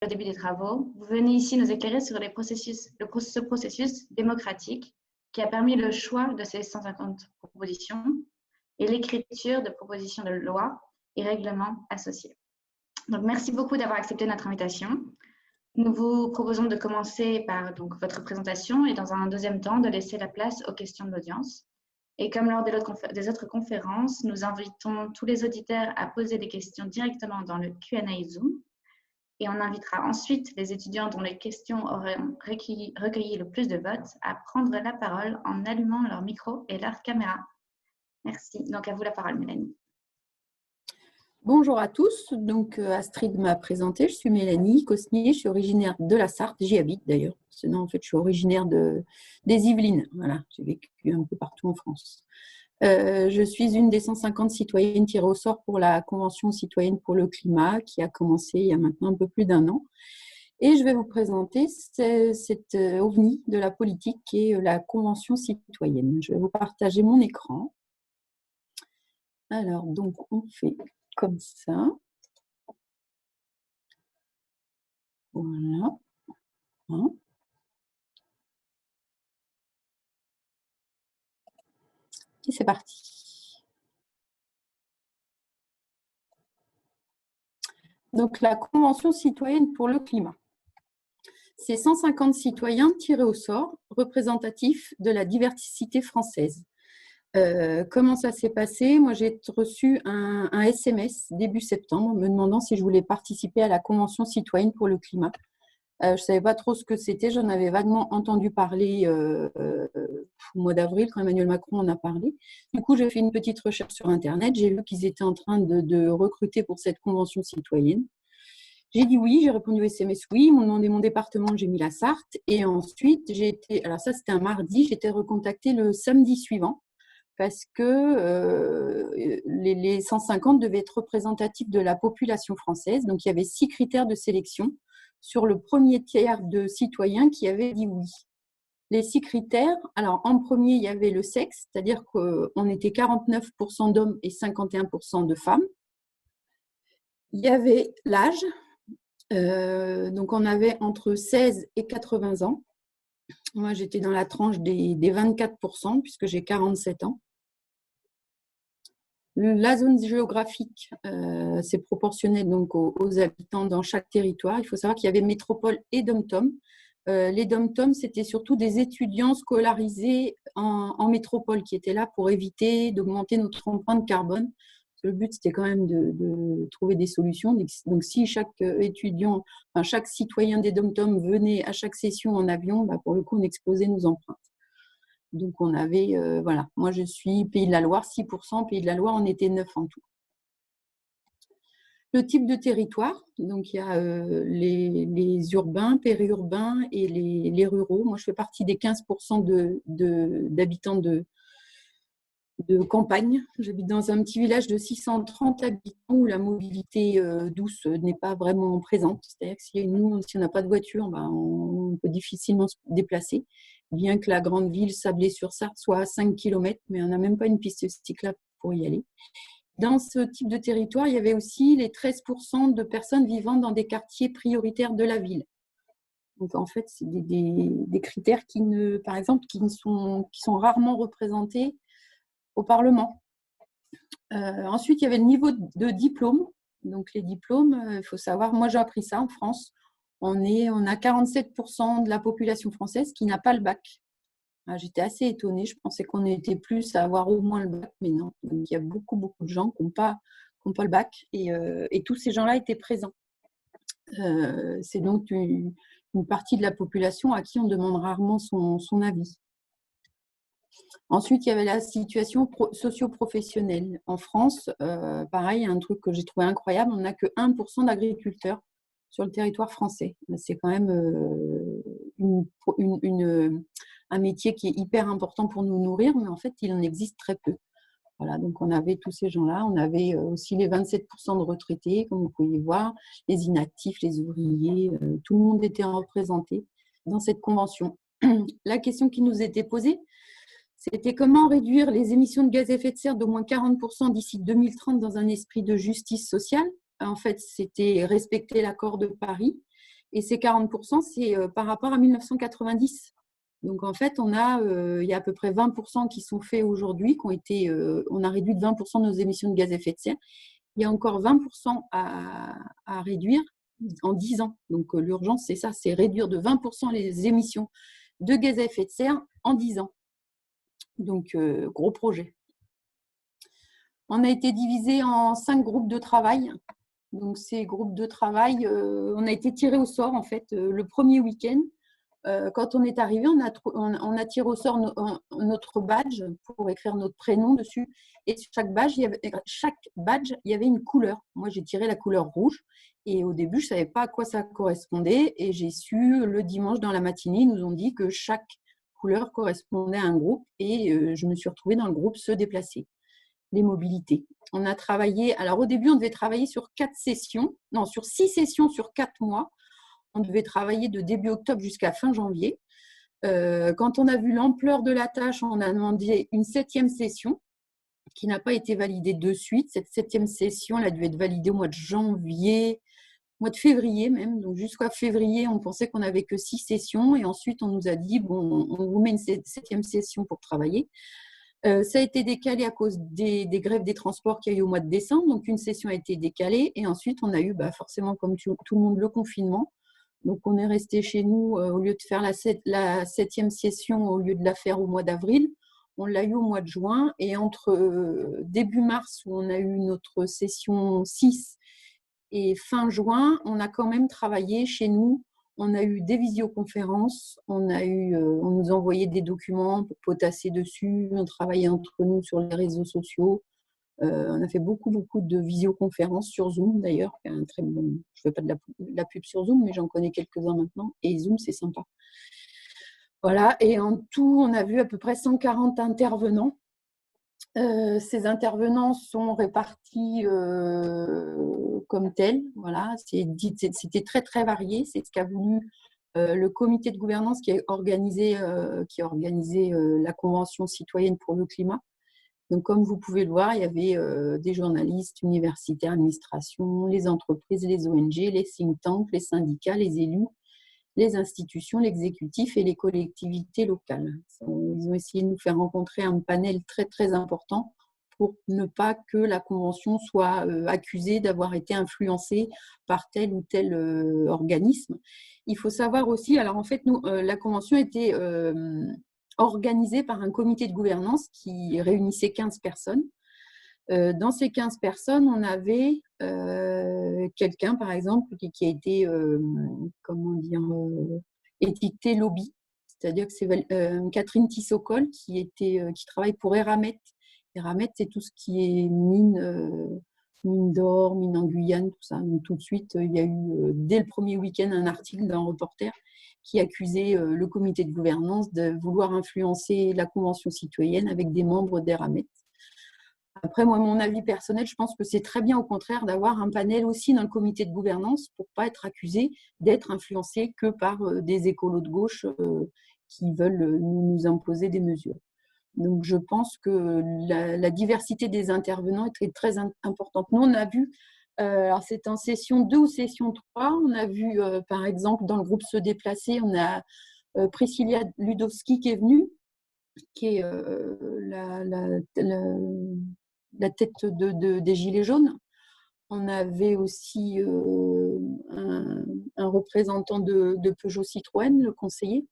le début des travaux, vous venez ici nous éclairer sur ce processus démocratique qui a permis le choix de ces 150 propositions et l'écriture de propositions de loi et règlements associés. Donc, merci beaucoup d'avoir accepté notre invitation. Nous vous proposons de commencer par votre présentation et dans un deuxième temps de laisser la place aux questions de l'audience. Et comme lors des autres conférences, nous invitons tous les auditeurs à poser des questions directement dans le Q&A Zoom. Et on invitera ensuite les étudiants dont les questions auraient recueilli le plus de votes à prendre la parole en allumant leur micro et leur caméra. Merci. Donc, à vous la parole, Mélanie. Bonjour à tous. Donc, Astrid m'a présenté. Je suis Mélanie Cosnier. Je suis originaire de la Sarthe. J'y habite d'ailleurs. Sinon, en fait, je suis originaire des Yvelines. Voilà, j'ai vécu un peu partout en France. Je suis une des 150 citoyennes tirées au sort pour la Convention citoyenne pour le climat qui a commencé il y a maintenant un peu plus d'un an. Et je vais vous présenter cette ovni de la politique qui est la Convention citoyenne. Je vais vous partager mon écran. Alors, donc, on fait comme ça. Voilà. Et c'est parti. Donc, la Convention citoyenne pour le climat. C'est 150 citoyens tirés au sort, représentatifs de la diversité française. Comment ça s'est passé? Moi, j'ai reçu un SMS début septembre me demandant si je voulais participer à la Convention citoyenne pour le climat. Je ne savais pas trop ce que c'était. J'en avais vaguement entendu parler au mois d'avril, quand Emmanuel Macron en a parlé. Du coup, j'ai fait une petite recherche sur Internet. J'ai vu qu'ils étaient en train de recruter pour cette Convention citoyenne. J'ai dit oui, j'ai répondu au SMS oui. Ils m'ont demandé mon département, j'ai mis la Sarthe. Et ensuite, alors ça, c'était un mardi, j'ai été recontactée le samedi suivant parce que les 150 devaient être représentatifs de la population française. Donc, il y avait 6 critères de sélection sur le premier tiers de citoyens qui avaient dit oui. Les 6 critères, alors en premier, il y avait le sexe, c'est-à-dire qu'on était 49% d'hommes et 51% de femmes. Il y avait l'âge, donc on avait entre 16 et 80 ans. Moi, j'étais dans la tranche des 24% puisque j'ai 47 ans. La zone géographique, c'est proportionnel donc aux habitants dans chaque territoire. Il faut savoir qu'il y avait métropole et dom-tom. Les dom-tom, c'était surtout des étudiants scolarisés en métropole qui étaient là pour éviter d'augmenter notre empreinte carbone. Le but, c'était quand même de trouver des solutions. Donc, si chaque étudiant, enfin, chaque citoyen des dom-tom venait à chaque session en avion, pour le coup, on explosait nos empreintes. Donc, on avait, voilà, moi je suis Pays de la Loire, 6%, Pays de la Loire, on était 9 en tout. Le type de territoire, donc il y a les urbains, périurbains et les ruraux. Moi, je fais partie des 15% d'habitants de campagne. J'habite dans un petit village de 630 habitants où la mobilité douce n'est pas vraiment présente. C'est-à-dire que si on n'a pas de voiture, on peut difficilement se déplacer. Bien que la grande ville Sablé-sur-Sarthe soit à 5 km, mais on n'a même pas une piste cyclable pour y aller. Dans ce type de territoire, il y avait aussi les 13% de personnes vivant dans des quartiers prioritaires de la ville. Donc, en fait, c'est des critères par exemple, qui sont rarement représentés au Parlement. Ensuite, il y avait le niveau de diplôme. Donc, les diplômes, il faut savoir, moi j'ai appris ça en France. On a 47% de la population française qui n'a pas le bac. J'étais assez étonnée. Je pensais qu'on était plus à avoir au moins le bac, mais non. Donc, il y a beaucoup de gens qui n'ont pas le bac et tous ces gens-là étaient présents. C'est donc une partie de la population à qui on demande rarement son avis. Ensuite, il y avait la situation socio-professionnelle. En France, pareil, un truc que j'ai trouvé incroyable, on n'a que 1% d'agriculteurs sur le territoire français. C'est quand même un métier qui est hyper important pour nous nourrir, mais en fait, il en existe très peu. Voilà, donc on avait tous ces gens-là. On avait aussi les 27% de retraités, comme vous pouvez voir, les inactifs, les ouvriers, tout le monde était représenté dans cette convention. La question qui nous était posée, c'était comment réduire les émissions de gaz à effet de serre d'au moins 40% d'ici 2030 dans un esprit de justice sociale. En fait, c'était respecter l'accord de Paris Et ces 40%, c'est par rapport à 1990. Donc, en fait, il y a à peu près 20% qui sont faits aujourd'hui, on a réduit de 20% nos émissions de gaz à effet de serre. Il y a encore 20% à réduire en 10 ans. Donc, l'urgence, c'est ça, c'est réduire de 20% les émissions de gaz à effet de serre en 10 ans. Donc, gros projet. On a été divisé en 5 groupes de travail. Donc, ces groupes de travail, on a été tiré au sort, en fait, le premier week-end. Quand on est arrivé, on a tiré au sort notre badge pour écrire notre prénom dessus. Et sur chaque badge, il y avait une couleur. Moi, j'ai tiré la couleur rouge. Et au début, je ne savais pas à quoi ça correspondait. Et j'ai su le dimanche dans la matinée, ils nous ont dit que chaque couleur correspondait à un groupe. Et je me suis retrouvée dans le groupe Se déplacer, les mobilités. On a travaillé, alors au début, on devait travailler sur 6 sessions sur 4 mois. On devait travailler de début octobre jusqu'à fin janvier. Quand on a vu l'ampleur de la tâche, on a demandé une 7e session qui n'a pas été validée de suite. Cette 7e session, elle a dû être validée au mois de janvier, mois de février même. Donc jusqu'à février, on pensait qu'on n'avait que 6 sessions. Et ensuite, on nous a dit, bon, on vous met une 7e session pour travailler. Ça a été décalé à cause des grèves des transports qu'il y a eu au mois de décembre. Donc, une session a été décalée. Et ensuite, on a eu forcément, comme tout le monde, le confinement. Donc, on est resté chez nous au lieu de faire la 7e session, au lieu de la faire au mois d'avril. On l'a eu au mois de juin. Et entre début mars, où on a eu notre session 6, et fin juin, on a quand même travaillé chez nous. On a eu des visioconférences, on nous envoyait des documents pour potasser dessus, on travaillait entre nous sur les réseaux sociaux. On a fait beaucoup de visioconférences sur Zoom d'ailleurs. Je ne fais pas de la pub sur Zoom, mais j'en connais quelques-uns maintenant. Et Zoom, c'est sympa. Voilà, et en tout, on a vu à peu près 140 intervenants. Ces intervenants sont répartis comme tels. Voilà, c'était très varié. C'est ce qu'a voulu le comité de gouvernance qui a organisé la Convention citoyenne pour le climat. Donc, comme vous pouvez le voir, il y avait des journalistes, universitaires, administrations, les entreprises, les ONG, les think tanks, les syndicats, les élus, les institutions, l'exécutif et les collectivités locales. Ils ont essayé de nous faire rencontrer un panel très important pour ne pas que la Convention soit accusée d'avoir été influencée par tel ou tel organisme. Il faut savoir aussi, alors en fait, nous, la Convention était organisée par un comité de gouvernance qui réunissait 15 personnes. Dans ces 15 personnes, on avait quelqu'un, par exemple, qui a été, étiqueté lobby. C'est-à-dire que c'est Catherine Tissot-Coll qui travaille pour Eramet. Eramet, c'est tout ce qui est mine d'or, mine en Guyane, tout ça. Donc, tout de suite, il y a eu, dès le premier week-end, un article d'un reporter qui accusait le comité de gouvernance de vouloir influencer la Convention citoyenne avec des membres d'Eramet. Après, moi, mon avis personnel, je pense que c'est très bien, au contraire, d'avoir un panel aussi dans le comité de gouvernance pour ne pas être accusé d'être influencé que par des écolos de gauche qui veulent nous imposer des mesures. Donc, je pense que la diversité des intervenants est très importante. Nous, on a vu, alors c'est en session 2 ou session 3, on a vu, par exemple, dans le groupe Se déplacer, on a Priscilla Ludowski qui est venue, qui est la tête des Gilets jaunes. On avait aussi un représentant de Peugeot Citroën, le conseiller.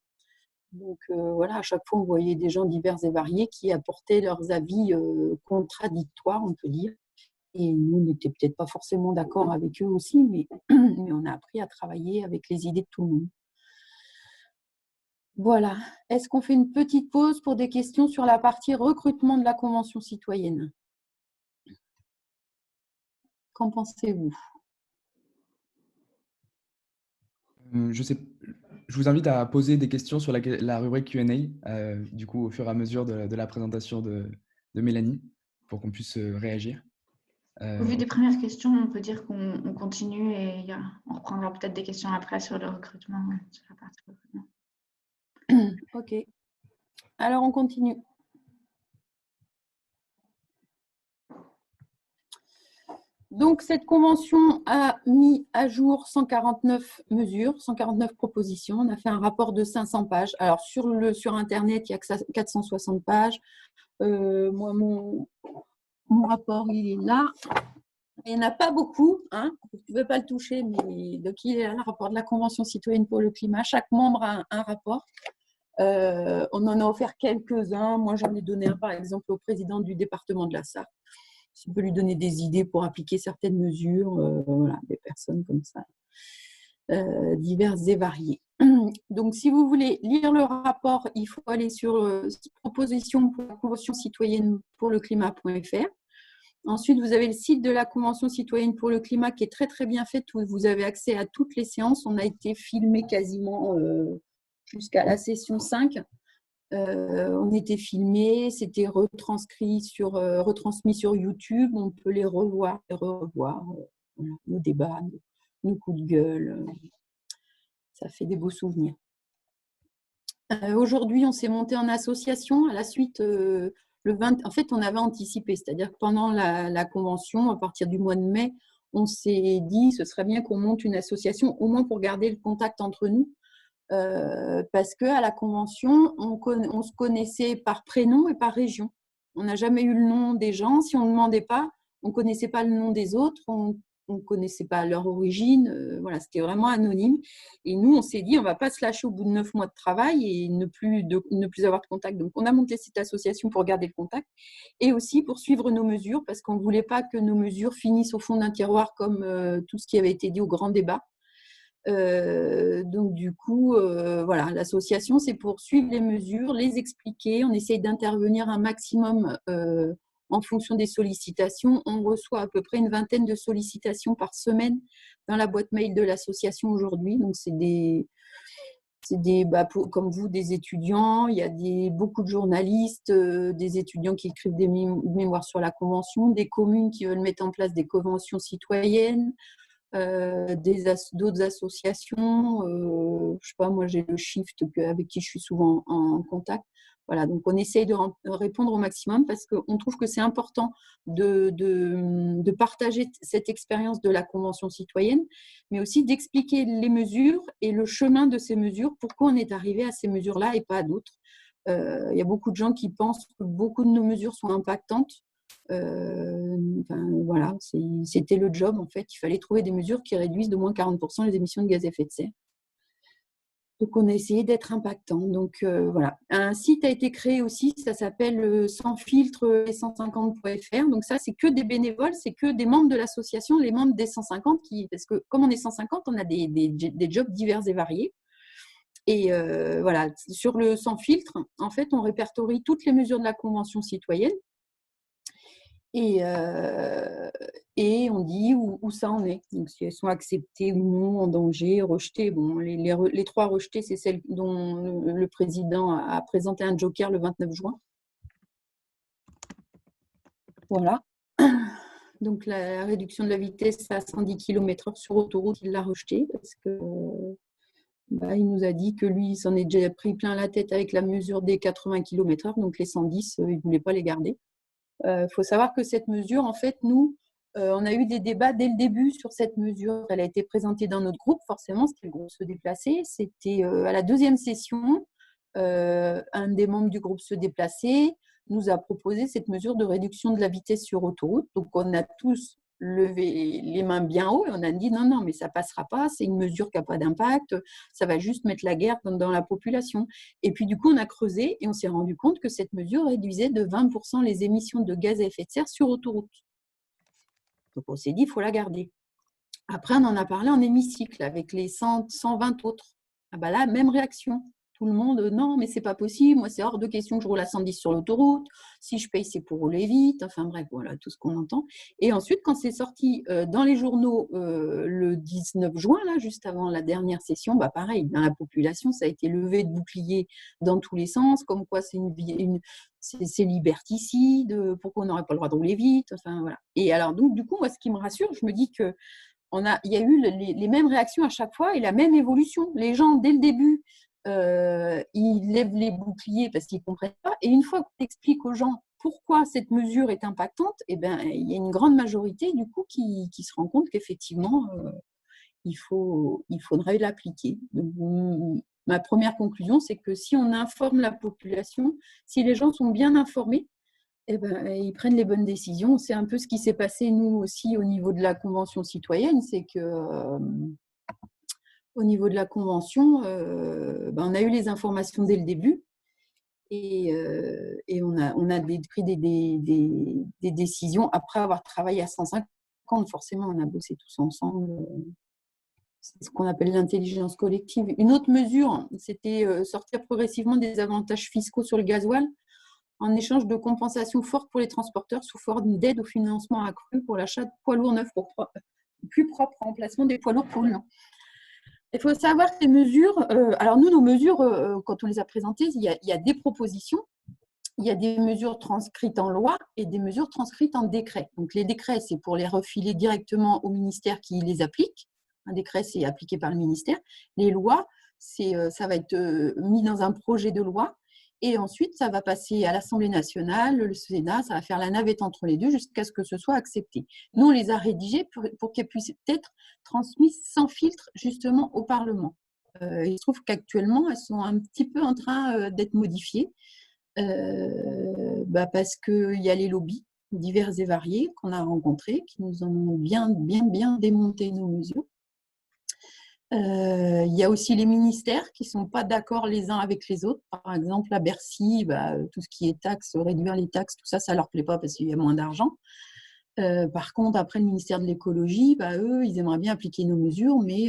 Donc voilà, à chaque fois, on voyait des gens divers et variés qui apportaient leurs avis contradictoires, on peut dire. Et nous, on n'était peut-être pas forcément d'accord avec eux aussi, mais on a appris à travailler avec les idées de tout le monde. Voilà. Est-ce qu'on fait une petite pause pour des questions sur la partie recrutement de la Convention citoyenne ? Qu'en pensez-vous ? Je vous invite à poser des questions sur la rubrique Q&A, du coup, au fur et à mesure de la présentation de Mélanie, pour qu'on puisse réagir. Au vu des premières questions, on peut dire qu'on continue et on reprendra peut-être des questions après sur le recrutement, sur la partie recrutement. Ok. Alors, on continue. Donc, cette convention a mis à jour 149 mesures, 149 propositions. On a fait un rapport de 500 pages. Alors, sur Internet, il y a que 460 pages. Moi, mon rapport, il est là. Il n'y en a pas beaucoup, hein. Vous ne pouvez pas le toucher, mais donc il est là, le rapport de la Convention citoyenne pour le climat. Chaque membre a un rapport. On en a offert quelques-uns. Moi, j'en ai donné un, par exemple, au président du département de la Sarthe. Si on peut lui donner des idées pour appliquer certaines mesures, voilà, des personnes comme ça, diverses et variées. Donc, si vous voulez lire le rapport, il faut aller sur proposition pour la Convention citoyenne pour le climat.fr. Ensuite, vous avez le site de la Convention citoyenne pour le climat qui est très, très bien fait, où vous avez accès à toutes les séances. On a été filmé quasiment jusqu'à la session 5. On était filmé, c'était retransmis sur YouTube. On peut les revoir et revoir. Voilà, nos débats, nos coups de gueule. Ça fait des beaux souvenirs. Aujourd'hui, on s'est monté en association à la suite. En fait, on avait anticipé, c'est-à-dire que pendant la convention, à partir du mois de mai, on s'est dit ce serait bien qu'on monte une association, au moins pour garder le contact entre nous, parce qu'à la convention, on se connaissait par prénom et par région. On n'a jamais eu le nom des gens. Si on ne demandait pas, on ne connaissait pas le nom des autres, on ne connaissait pas leur origine. Voilà, c'était vraiment anonyme. Et nous, on s'est dit, on ne va pas se lâcher au bout de 9 mois de travail et ne plus avoir de contact. Donc, on a monté cette association pour garder le contact et aussi pour suivre nos mesures, parce qu'on ne voulait pas que nos mesures finissent au fond d'un tiroir comme tout ce qui avait été dit au grand débat. Donc, du coup, voilà, l'association, c'est pour suivre les mesures, les expliquer. On essaye d'intervenir un maximum en fonction des sollicitations. On reçoit à peu près une vingtaine de sollicitations par semaine dans la boîte mail de l'association aujourd'hui. Donc, c'est comme vous, des étudiants. Il y a beaucoup de journalistes, des étudiants qui écrivent des mémoires sur la Convention, des communes qui veulent mettre en place des conventions citoyennes, d'autres associations. Je sais pas, moi, j'ai le Shift avec qui je suis souvent en contact. Voilà, donc on essaye de répondre au maximum parce qu'on trouve que c'est important de partager cette expérience de la Convention citoyenne, mais aussi d'expliquer les mesures et le chemin de ces mesures, pourquoi on est arrivé à ces mesures-là et pas à d'autres. Il y a beaucoup de gens qui pensent que beaucoup de nos mesures sont impactantes. Voilà, c'était le job en fait. Il fallait trouver des mesures qui réduisent de moins 40% les émissions de gaz à effet de serre. Donc, on a essayé d'être impactant. Donc, voilà. Un site a été créé aussi, ça s'appelle Sans filtre et 150.fr. Donc, ça, c'est que des bénévoles, c'est que des membres de l'association, les membres des 150, parce que comme on est 150, on a des jobs divers et variés. Et voilà, sur le Sans filtre, en fait, on répertorie toutes les mesures de la Convention citoyenne. Et on dit où ça en est. Donc, si elles sont acceptées ou non, en danger, rejetées. Bon, les 3 rejetées, c'est celles dont le président a présenté un joker le 29 juin. Voilà. Donc, la réduction de la vitesse à 110 km/h sur autoroute, il l'a rejetée parce que il nous a dit que lui, il s'en est déjà pris plein la tête avec la mesure des 80 km/h. Donc, les 110, il ne voulait pas les garder. Faut savoir que cette mesure, en fait, nous, on a eu des débats dès le début sur cette mesure. Elle a été présentée dans notre groupe, forcément, c'était le groupe Se Déplacer. C'était à la 2e session, un des membres du groupe Se Déplacer nous a proposé cette mesure de réduction de la vitesse sur autoroute. Donc, on a tous levé les mains bien haut et on a dit non, mais ça passera pas, c'est une mesure qui n'a pas d'impact, ça va juste mettre la guerre dans la population. Et puis du coup, on a creusé et on s'est rendu compte que cette mesure réduisait de 20% les émissions de gaz à effet de serre sur autoroute. Donc on s'est dit, il faut la garder. Après, on en a parlé en hémicycle avec les 120 autres. Ah bah là, même réaction. Tout le monde, non, mais c'est pas possible. Moi, c'est hors de question que je roule à 110 sur l'autoroute. Si je paye, c'est pour rouler vite. Enfin bref, voilà, tout ce qu'on entend. Et ensuite, quand c'est sorti dans les journaux le 19 juin, là, juste avant la dernière session, bah pareil, dans la population, ça a été levé de boucliers dans tous les sens, comme quoi c'est liberticide, pourquoi on n'aurait pas le droit de rouler vite. Enfin voilà. Et alors, donc, du coup, moi, ce qui me rassure, je me dis que il y a eu les mêmes réactions à chaque fois et la même évolution. Les gens, dès le début, ils lèvent les boucliers parce qu'ils ne comprennent pas. Et une fois qu'on explique aux gens pourquoi cette mesure est impactante? Eh bien, il y a une grande majorité du coup qui se rend compte qu'effectivement, il faudrait l'appliquer. Ma première conclusion, c'est que si on informe la population, si les gens sont bien informés, eh ben, ils prennent les bonnes décisions. C'est un peu ce qui s'est passé, nous aussi, au niveau de la Convention citoyenne. C'est que, au niveau de la Convention, on a eu les informations dès le début et on a pris des décisions après avoir travaillé à 150. Forcément, on a bossé tous ensemble. C'est ce qu'on appelle l'intelligence collective. Une autre mesure, c'était sortir progressivement des avantages fiscaux sur le gasoil en échange de compensations fortes pour les transporteurs sous forme d'aide au financement accru pour l'achat de poids lourds neufs pour plus propre remplacement des poids lourds polluants. Il faut savoir que ces mesures, alors nous, nos mesures, quand on les a présentées, il y a des propositions, il y a des mesures transcrites en loi et des mesures transcrites en décret. Donc les décrets, c'est pour les refiler directement au ministère qui les applique. Un décret, c'est appliqué par le ministère. Les lois, ça va être mis dans un projet de loi. Et ensuite, ça va passer à l'Assemblée nationale, le Sénat, ça va faire la navette entre les deux jusqu'à ce que ce soit accepté. Nous, on les a rédigées pour qu'elles puissent être transmises sans filtre justement au Parlement. Il se trouve qu'actuellement, elles sont un petit peu en train d'être modifiées parce qu'il y a les lobbies divers et variés qu'on a rencontrés, qui nous ont bien démonté nos mesures. Il y a aussi les ministères qui ne sont pas d'accord les uns avec les autres. Par exemple, à Bercy, tout ce qui est taxes, réduire les taxes, tout ça, ça ne leur plaît pas parce qu'il y a moins d'argent. Par contre, après le ministère de l'écologie, eux, ils aimeraient bien appliquer nos mesures, mais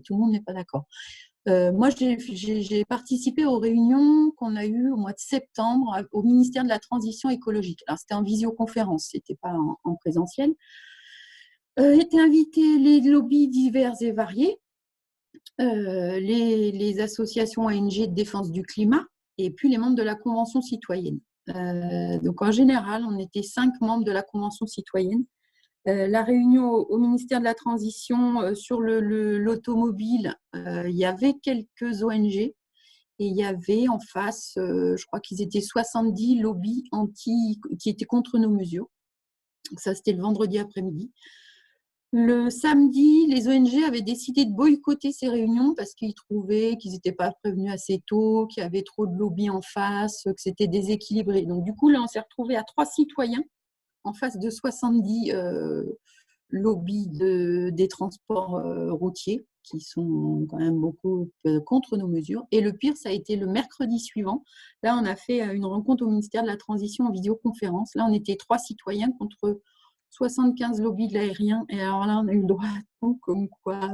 tout le monde n'est pas d'accord. Moi, j'ai participé aux réunions qu'on a eues au mois de septembre au ministère de la Transition écologique. Alors, c'était en visioconférence, ce n'était pas en présentiel. Étaient invités les lobbies divers et variés, les associations ONG de défense du climat et puis les membres de la Convention citoyenne. Donc, en général, on était 5 membres de la Convention citoyenne. La réunion au ministère de la Transition sur l'automobile, il y avait quelques ONG et il y avait en face, je crois qu'ils étaient 70 lobbies qui étaient contre nos mesures. Donc ça, c'était le vendredi après-midi. Le samedi, les ONG avaient décidé de boycotter ces réunions parce qu'ils trouvaient qu'ils n'étaient pas prévenus assez tôt, qu'il y avait trop de lobbies en face, que c'était déséquilibré. Donc du coup, là, on s'est retrouvés à 3 citoyens en face de 70 lobbies des transports routiers qui sont quand même beaucoup contre nos mesures. Et le pire, ça a été le mercredi suivant. Là, on a fait une rencontre au ministère de la Transition en visioconférence. Là, on était 3 citoyens contre 75 lobbies de l'aérien. Et alors là, on a eu le droit à tout, comme quoi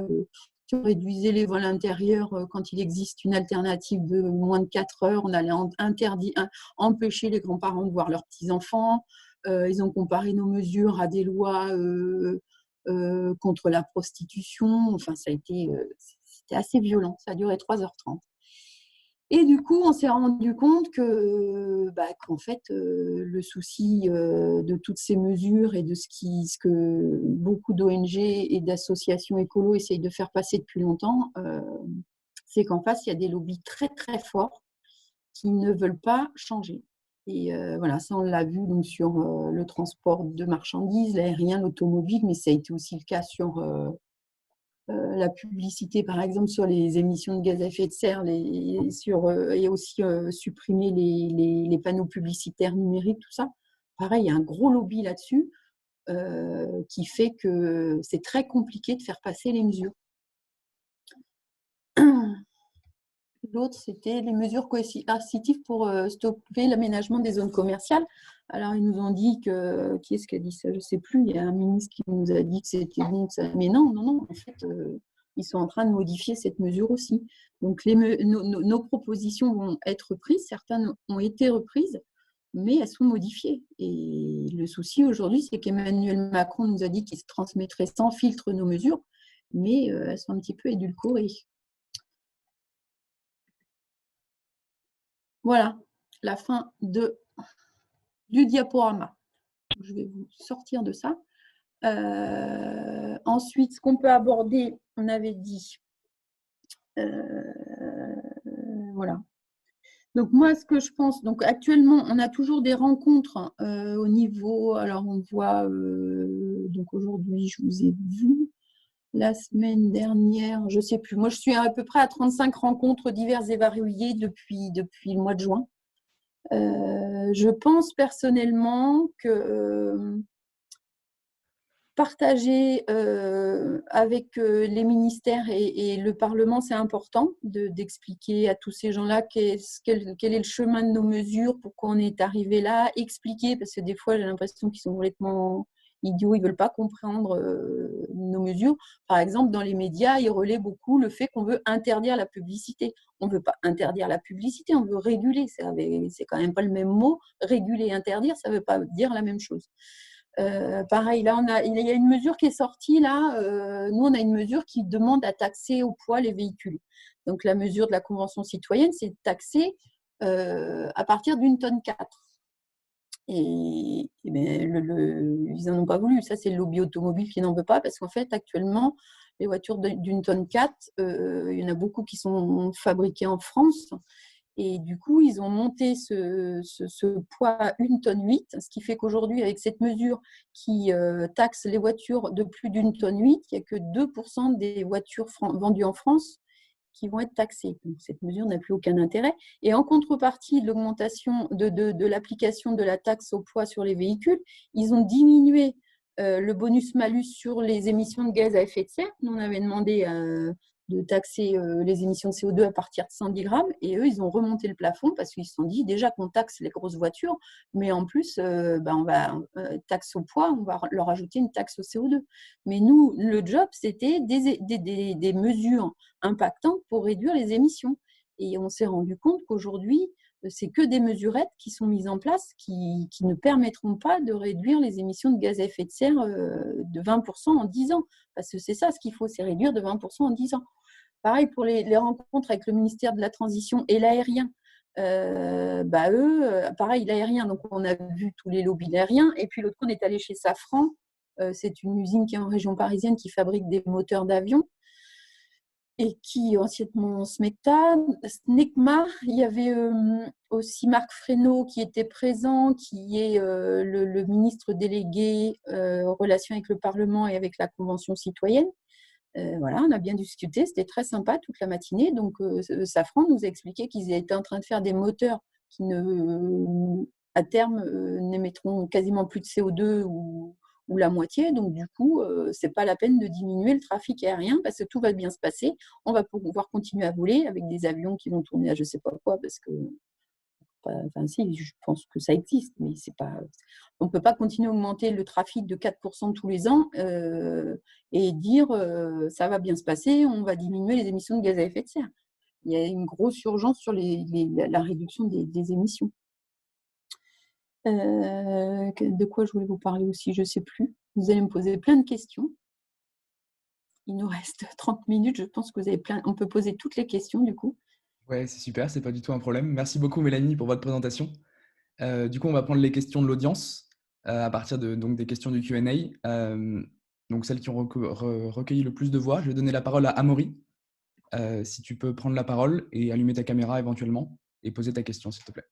tu réduisais les vols intérieurs quand il existe une alternative de moins de 4 heures. On allait empêcher les grands-parents de voir leurs petits-enfants. Ils ont comparé nos mesures à des lois contre la prostitution. Enfin, c'était assez violent. Ça a duré 3h30. Et du coup, on s'est rendu compte qu'en fait, le souci de toutes ces mesures et de ce que beaucoup d'ONG et d'associations écolo essayent de faire passer depuis longtemps, c'est qu'en face, il y a des lobbies très, très forts qui ne veulent pas changer. Et voilà, ça, on l'a vu donc, sur le transport de marchandises, l'aérien, l'automobile, mais ça a été aussi le cas sur la publicité, par exemple, sur les émissions de gaz à effet de serre et aussi supprimer les panneaux publicitaires numériques, tout ça. Pareil, il y a un gros lobby là-dessus qui fait que c'est très compliqué de faire passer les mesures. L'autre, c'était les mesures coercitives pour stopper l'aménagement des zones commerciales. Alors, ils nous ont dit qui est-ce qui a dit ça? Je ne sais plus. Il y a un ministre qui nous a dit que c'était bon. Mais non. En fait, ils sont en train de modifier cette mesure aussi. Donc, nos propositions vont être prises. Certaines ont été reprises, mais elles sont modifiées. Et le souci aujourd'hui, c'est qu'Emmanuel Macron nous a dit qu'il se transmettrait sans filtre nos mesures, mais elles sont un petit peu édulcorées. Voilà, la fin du diaporama. Je vais vous sortir de ça. Ensuite, ce qu'on peut aborder, on avait dit, voilà, Donc moi, ce que je pense, donc actuellement, on a toujours des rencontres au niveau, alors on voit, donc aujourd'hui, je vous ai vu, la semaine dernière, je ne sais plus, moi je suis à peu près à 35 rencontres diverses et variées depuis le mois de juin. Je pense personnellement que partager avec les ministères et le Parlement, c'est important d'expliquer à tous ces gens-là quel est le chemin de nos mesures, pourquoi on est arrivé là, expliquer, parce que des fois, j'ai l'impression qu'ils sont complètement idiots, ils ne veulent pas comprendre nos mesures. Par exemple, dans les médias, ils relaient beaucoup le fait qu'on veut interdire la publicité. On ne veut pas interdire la publicité, on veut réguler. C'est quand même pas le même mot. Réguler et interdire, ça ne veut pas dire la même chose. Pareil, là, il y a une mesure qui est sortie. Là, nous, on a une mesure qui demande à taxer au poids les véhicules. Donc, la mesure de la Convention citoyenne, c'est de taxer à partir d'une tonne 4. Et ben, ils n'en ont pas voulu. Ça, c'est le lobby automobile qui n'en veut pas parce qu'en fait, actuellement, les voitures d'une tonne 4, il y en a beaucoup qui sont fabriquées en France. Et du coup, ils ont monté ce poids à 1,8 tonne, ce qui fait qu'aujourd'hui, avec cette mesure qui taxe les voitures de plus d'1,8 tonne, il n'y a que 2% des voitures vendues en France qui vont être taxées. Donc, cette mesure n'a plus aucun intérêt. Et en contrepartie de l'augmentation de l'application de la taxe au poids sur les véhicules, ils ont diminué le bonus-malus sur les émissions de gaz à effet de serre. Nous, on avait demandé de taxer les émissions de CO2 à partir de 110 grammes. Et eux, ils ont remonté le plafond parce qu'ils se sont dit déjà qu'on taxe les grosses voitures, mais en plus, on va taxe au poids, on va leur ajouter une taxe au CO2. Mais nous, le job, c'était des mesures impactantes pour réduire les émissions. Et on s'est rendu compte qu'aujourd'hui, c'est que des mesurettes qui sont mises en place qui ne permettront pas de réduire les émissions de gaz à effet de serre de 20% en 10 ans. Parce que c'est ça ce qu'il faut, c'est réduire de 20% en 10 ans. Pareil pour les rencontres avec le ministère de la Transition et l'aérien. Pareil, l'aérien, donc on a vu tous les lobbies aériens. Et puis l'autre coup, on est allé chez Safran. C'est une usine qui est en région parisienne qui fabrique des moteurs d'avion et qui anciennement SMECTA, SNECMA, il y avait aussi Marc Fesneau qui était présent, qui est le ministre délégué aux relations avec le Parlement et avec la Convention citoyenne. Voilà, on a bien discuté, c'était très sympa toute la matinée. Donc, Safran nous a expliqué qu'ils étaient en train de faire des moteurs qui, à terme, n'émettront quasiment plus de CO2 ou la moitié. Donc, du coup, ce n'est pas la peine de diminuer le trafic aérien parce que tout va bien se passer. On va pouvoir continuer à voler avec des avions qui vont tourner à je ne sais pas quoi parce que enfin, si, je pense que ça existe, mais c'est pas. On ne peut pas continuer à augmenter le trafic de 4% tous les ans et dire ça va bien se passer, on va diminuer les émissions de gaz à effet de serre. Il y a une grosse urgence sur la réduction des émissions. De quoi je voulais vous parler aussi, je ne sais plus. Vous allez me poser plein de questions. Il nous reste 30 minutes, je pense que vous avez on peut poser toutes les questions du coup. Ouais, c'est super, c'est pas du tout un problème. Merci beaucoup Mélanie pour votre présentation. Du coup, on va prendre les questions de l'audience à partir donc, des questions du Q&A. Donc celles qui ont recueilli le plus de voix. Je vais donner la parole à Amaury. Si tu peux prendre la parole et allumer ta caméra éventuellement et poser ta question, s'il te plaît.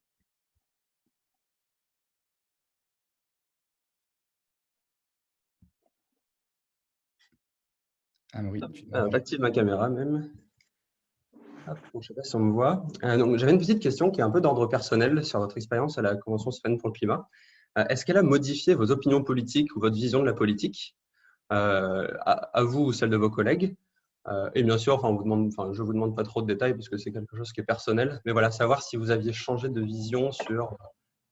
Amaury, j'active ma caméra même. Hop, je ne sais pas si on me voit. Donc, j'avais une petite question qui est un peu d'ordre personnel sur votre expérience à la Convention citoyenne pour le climat. Est-ce qu'elle a modifié vos opinions politiques ou votre vision de la politique, à vous ou celle de vos collègues? Et bien sûr, je ne vous demande pas trop de détails parce que c'est quelque chose qui est personnel, mais voilà, savoir si vous aviez changé de vision sur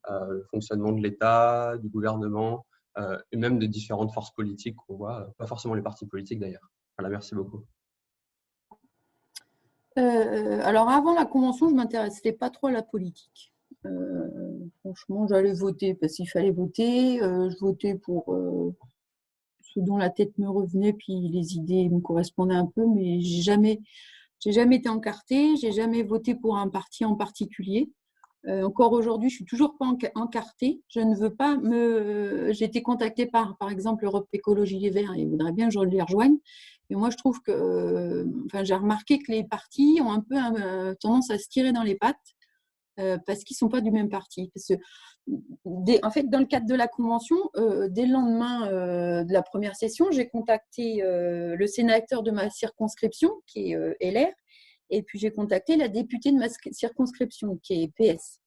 le fonctionnement de l'État, du gouvernement et même des différentes forces politiques qu'on voit, pas forcément les partis politiques d'ailleurs. Voilà, merci beaucoup. Alors avant la convention, je ne m'intéressais pas trop à la politique. Franchement, j'allais voter parce qu'il fallait voter. Je votais pour ce dont la tête me revenait, puis les idées me correspondaient un peu, mais j'ai jamais été encartée, j'ai jamais voté pour un parti en particulier. Encore aujourd'hui, je suis toujours pas encartée. Je ne veux pas j'ai été contactée par exemple, Europe Écologie Les Verts et ils voudraient bien que je les rejoigne. Et moi, je trouve que, j'ai remarqué que les partis ont un peu tendance à se tirer dans les pattes. parce qu'ils ne sont pas du même parti. Parce que, en fait, dans le cadre de la convention, dès le lendemain de la première session, j'ai contacté le sénateur de ma circonscription, qui est LR, et puis j'ai contacté la députée de ma circonscription, qui est PS.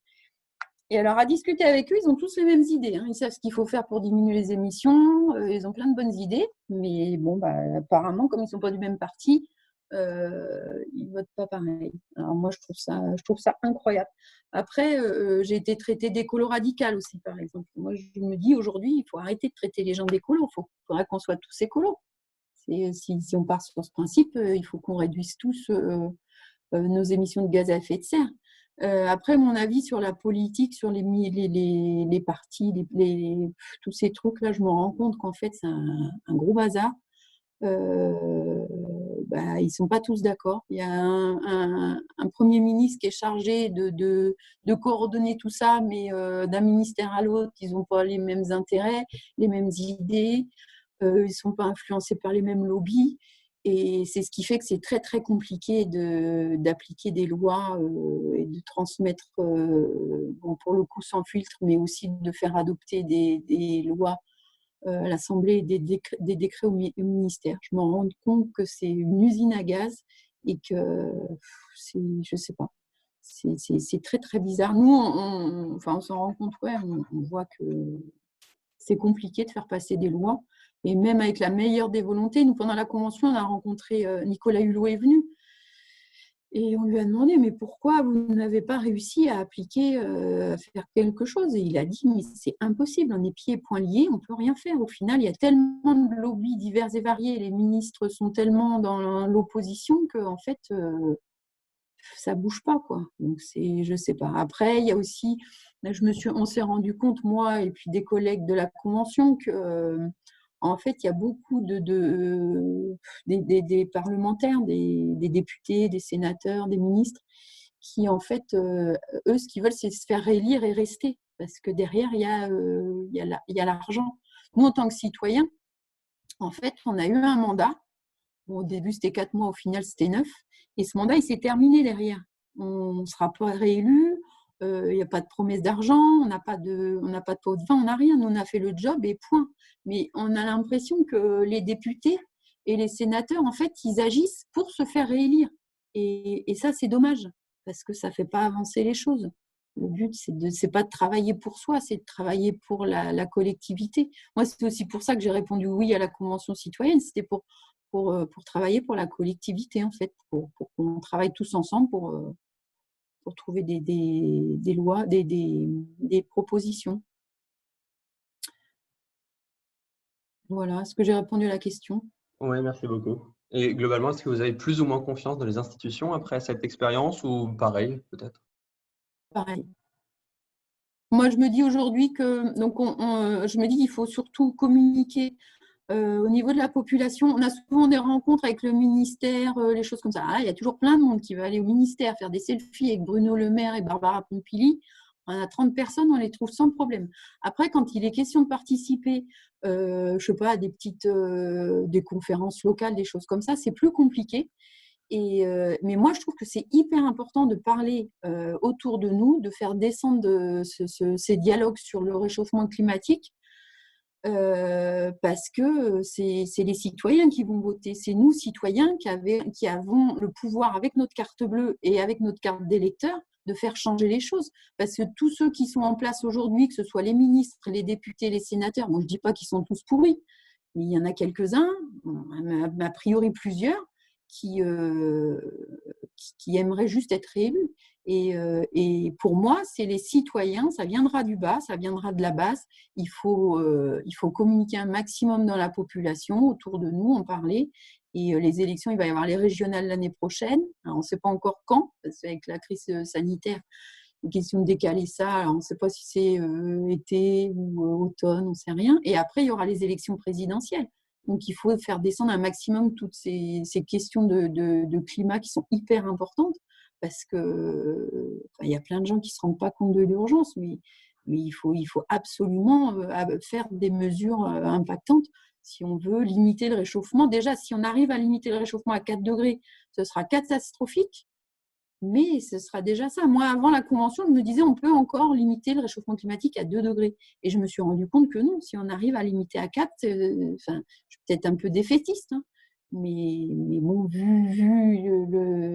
Et alors, à discuter avec eux, ils ont tous les mêmes idées. Hein. Ils savent ce qu'il faut faire pour diminuer les émissions. Ils ont plein de bonnes idées. Mais bon, apparemment, comme ils ne sont pas du même parti, ils ne votent pas pareil. Alors moi, je trouve ça incroyable. Après, j'ai été traitée d'écolo radicale aussi, par exemple. Moi, je me dis aujourd'hui, il faut arrêter de traiter les gens d'écolo. Il faudrait qu'on soit tous écolos. Si on part sur ce principe, il faut qu'on réduise tous nos émissions de gaz à effet de serre. Après, mon avis sur la politique, sur les partis, tous ces trucs-là, je me rends compte qu'en fait, c'est un gros bazar. Ils ne sont pas tous d'accord. Il y a un Premier ministre qui est chargé de coordonner tout ça, mais d'un ministère à l'autre, ils n'ont pas les mêmes intérêts, les mêmes idées, ils ne sont pas influencés par les mêmes lobbies. Et c'est ce qui fait que c'est très, très compliqué d'appliquer des lois et de transmettre, pour le coup sans filtre, mais aussi de faire adopter des lois à l'Assemblée et des décrets au ministère. Je me rends compte que c'est une usine à gaz et que, je ne sais pas, c'est très, très bizarre. Nous, on s'en rend compte, on voit que c'est compliqué de faire passer des lois. Et même avec la meilleure des volontés, nous, pendant la convention, on a rencontré Nicolas Hulot est venu. Et on lui a demandé, mais pourquoi vous n'avez pas réussi à appliquer, à faire quelque chose? Et il a dit, mais c'est impossible, on est pieds et poings liés, on ne peut rien faire. Au final, il y a tellement de lobbies divers et variés, les ministres sont tellement dans l'opposition qu'en fait, ça ne bouge pas, quoi. Donc, je ne sais pas. Après, il y a aussi, on s'est rendu compte, moi et puis des collègues de la Convention, que en fait, il y a beaucoup des parlementaires, des députés, des sénateurs, des ministres, qui, en fait, eux, ce qu'ils veulent, c'est se faire réélire et rester. Parce que derrière, il y a l'argent. Nous, en tant que citoyens, en fait, on a eu un mandat. Bon, au début, c'était 4 mois, au final, c'était 9. Et ce mandat, il s'est terminé derrière. On ne sera pas réélu, il n'y a pas de promesse d'argent, on n'a pas de pot de vin, on n'a rien. Nous, on a fait le job et point. Mais on a l'impression que les députés et les sénateurs, en fait, ils agissent pour se faire réélire. Et ça, c'est dommage, parce que ça ne fait pas avancer les choses. Le but, c'est pas de travailler pour soi, c'est de travailler pour la collectivité. Moi, c'est aussi pour ça que j'ai répondu oui à la Convention citoyenne. C'était pour travailler pour la collectivité, en fait, pour qu'on travaille tous ensemble pour trouver des lois, des propositions. Voilà, est-ce que j'ai répondu à la question? Oui, merci beaucoup. Et globalement, est-ce que vous avez plus ou moins confiance dans les institutions après cette expérience ou pareil, peut-être? Pareil. Moi, je me dis aujourd'hui que, donc, je me dis qu'il faut surtout communiquer au niveau de la population. On a souvent des rencontres avec le ministère, les choses comme ça. Il y a toujours plein de monde qui va aller au ministère faire des selfies avec Bruno Le Maire et Barbara Pompili. On a 30 personnes, on les trouve sans problème. Après, quand il est question de participer, je ne sais pas, à des conférences locales, des choses comme ça, c'est plus compliqué. Mais moi, je trouve que c'est hyper important de parler autour de nous, de faire descendre ces dialogues sur le réchauffement climatique, parce que c'est les citoyens qui vont voter. C'est nous, citoyens, qui avons le pouvoir, avec notre carte bleue et avec notre carte d'électeur, de faire changer les choses. Parce que tous ceux qui sont en place aujourd'hui, que ce soit les ministres, les députés, les sénateurs, moi je ne dis pas qu'ils sont tous pourris, mais il y en a quelques-uns, a priori plusieurs, qui aimeraient juste être réélus. Et pour moi, c'est les citoyens, ça viendra du bas, ça viendra de la base. Il faut communiquer un maximum dans la population, autour de nous, en parler. Et les élections, il va y avoir les régionales l'année prochaine. Alors, on ne sait pas encore quand, parce qu'avec la crise sanitaire, une question de décaler ça. Alors, on ne sait pas si c'est été ou automne, on ne sait rien. Et après, il y aura les élections présidentielles. Donc, il faut faire descendre un maximum toutes ces questions de climat qui sont hyper importantes, parce que il y a plein de gens qui ne se rendent pas compte de l'urgence, mais il faut absolument faire des mesures impactantes si on veut limiter le réchauffement. Déjà, si on arrive à limiter le réchauffement à 4 degrés, ce sera catastrophique. mais ce sera déjà ça. Moi, avant la Convention, je me disais on peut encore limiter le réchauffement climatique à 2 degrés. Et je me suis rendu compte que non, si on arrive à limiter à 4, je suis peut-être un peu défaitiste, hein, mais bon, vu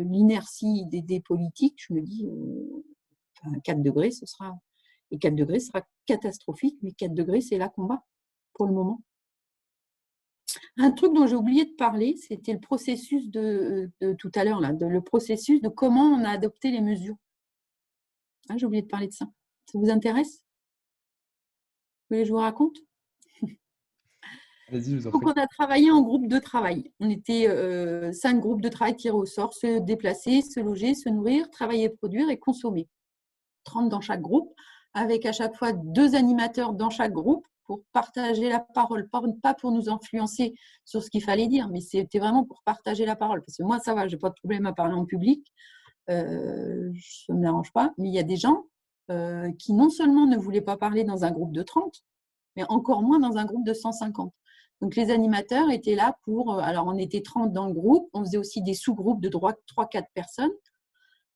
l'inertie des politiques, je me dis 4 degrés, et 4 degrés sera catastrophique, mais 4 degrés, c'est la combat pour le moment. Un truc dont j'ai oublié de parler, c'était le processus de tout à l'heure, le processus de comment on a adopté les mesures. Ah, j'ai oublié de parler de ça. Ça vous intéresse? Vous voulez que je vous raconte? Vas-y, je vous en Donc, prie. on a travaillé en groupe de travail. On était 5 groupes de travail tirés au sort, se déplacer, se loger, se nourrir, travailler, produire et consommer. 30 dans chaque groupe, avec à chaque fois 2 animateurs dans chaque groupe pour partager la parole, pas pour nous influencer sur ce qu'il fallait dire, mais c'était vraiment pour partager la parole. Parce que moi, ça va, je n'ai pas de problème à parler en public, ça ne me dérange pas, mais il y a des gens qui non seulement ne voulaient pas parler dans un groupe de 30, mais encore moins dans un groupe de 150. Donc, les animateurs étaient là pour… alors, on était 30 dans le groupe, on faisait aussi des sous-groupes de 3-4 personnes.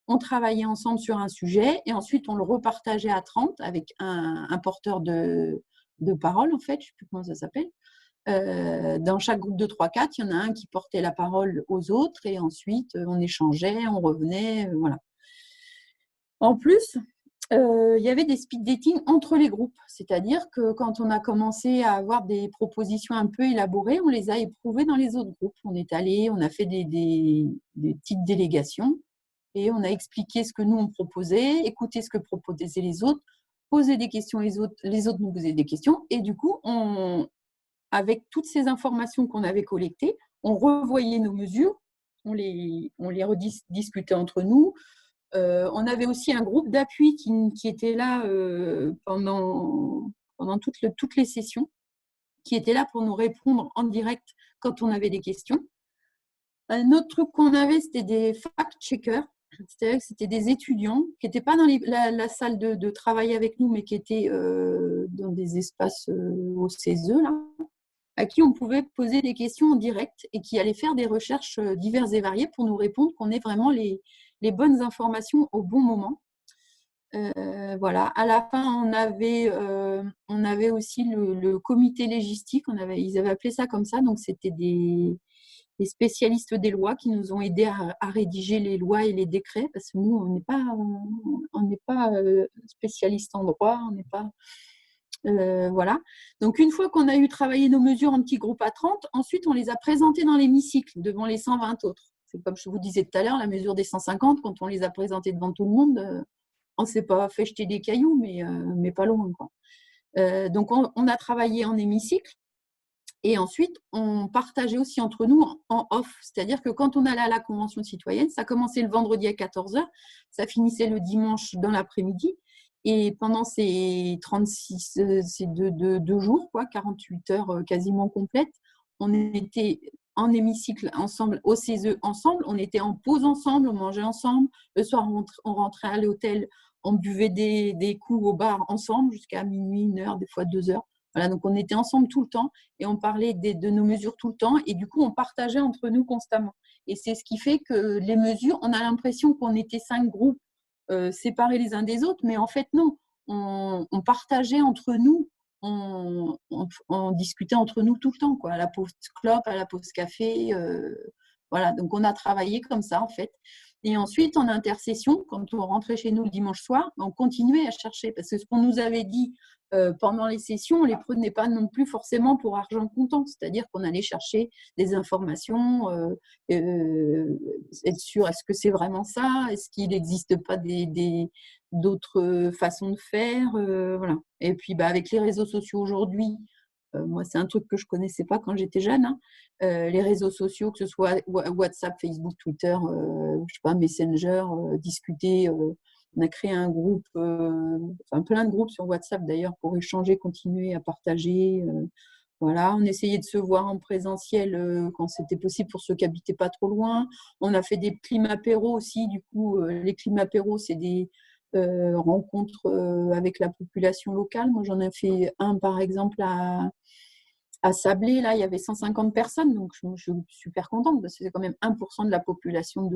On travaillait ensemble sur un sujet et ensuite, on le repartageait à 30 avec un porteur de parole, en fait, je ne sais plus comment ça s'appelle. Dans chaque groupe de 3-4, il y en a un qui portait la parole aux autres et ensuite, on échangeait, on revenait, voilà. En plus, il y avait des speed dating entre les groupes, c'est-à-dire que quand on a commencé à avoir des propositions un peu élaborées, on les a éprouvées dans les autres groupes. On est allé, on a fait des petites délégations et on a expliqué ce que nous on proposait, écouté ce que proposaient les autres, posé des questions les autres nous posaient des questions et du coup, avec toutes ces informations qu'on avait collectées, on revoyait nos mesures, on les rediscutait entre nous. On avait aussi un groupe d'appui qui était là pendant toutes les sessions, qui était là pour nous répondre en direct quand on avait des questions. Un autre truc qu'on avait, c'était des fact-checkers, c'est-à-dire que c'était des étudiants qui n'étaient pas dans la salle de travail avec nous, mais qui étaient dans des espaces au CESE, là, à qui on pouvait poser des questions en direct et qui allaient faire des recherches diverses et variées pour nous répondre qu'on ait vraiment les bonnes informations au bon moment. Voilà. À la fin, on avait aussi le comité légistique, ils avaient appelé ça comme ça, donc c'était des spécialistes des lois qui nous ont aidés à rédiger les lois et les décrets, parce que nous, on n'est pas spécialistes en droit, on n'est pas… voilà. Donc, une fois qu'on a eu travaillé nos mesures en petits groupes à 30, ensuite, on les a présentées dans l'hémicycle devant les 120 autres. C'est comme je vous disais tout à l'heure, la mesure des 150, quand on les a présentées devant tout le monde, on ne s'est pas fait jeter des cailloux, mais pas loin, quoi. Donc, on a travaillé en hémicycle. Et ensuite, on partageait aussi entre nous en off. C'est-à-dire que quand on allait à la Convention citoyenne, ça commençait le vendredi à 14h, ça finissait le dimanche dans l'après-midi. Et pendant ces 2 jours, 48 heures quasiment complètes, on était en hémicycle ensemble, au CESE ensemble, on était en pause ensemble, on mangeait ensemble. Le soir, on rentrait à l'hôtel, on buvait des coups au bar ensemble jusqu'à minuit, 1h, des fois 2h. Voilà, donc on était ensemble tout le temps et on parlait de nos mesures tout le temps et du coup, on partageait entre nous constamment. Et c'est ce qui fait que les mesures, on a l'impression qu'on était 5 groupes séparés les uns des autres, mais en fait, non. On partageait entre nous, on discutait entre nous tout le temps, quoi, à la pause clope, à la pause café. Voilà, donc on a travaillé comme ça, en fait. Et ensuite, en intercession, quand on rentrait chez nous le dimanche soir, on continuait à chercher, parce que ce qu'on nous avait dit pendant les sessions, on ne les prenait pas non plus forcément pour argent comptant, c'est-à-dire qu'on allait chercher des informations, être sûr, est-ce que c'est vraiment ça? Est-ce qu'il n'existe pas d'autres façons de faire? Voilà. Et puis, avec les réseaux sociaux aujourd'hui, moi, c'est un truc que je ne connaissais pas quand j'étais jeune, hein. Les réseaux sociaux, que ce soit WhatsApp, Facebook, Twitter, je sais pas, Messenger, discuter. On a créé un groupe, plein de groupes sur WhatsApp d'ailleurs pour échanger, continuer à partager. Voilà, on essayait de se voir en présentiel quand c'était possible pour ceux qui n'habitaient pas trop loin. On a fait des climapéros aussi. Du coup, les climapéros, c'est des rencontres avec la population locale. Moi, j'en ai fait un, par exemple, à Sablé. Là, il y avait 150 personnes, donc je suis super contente parce que c'est quand même 1% de la population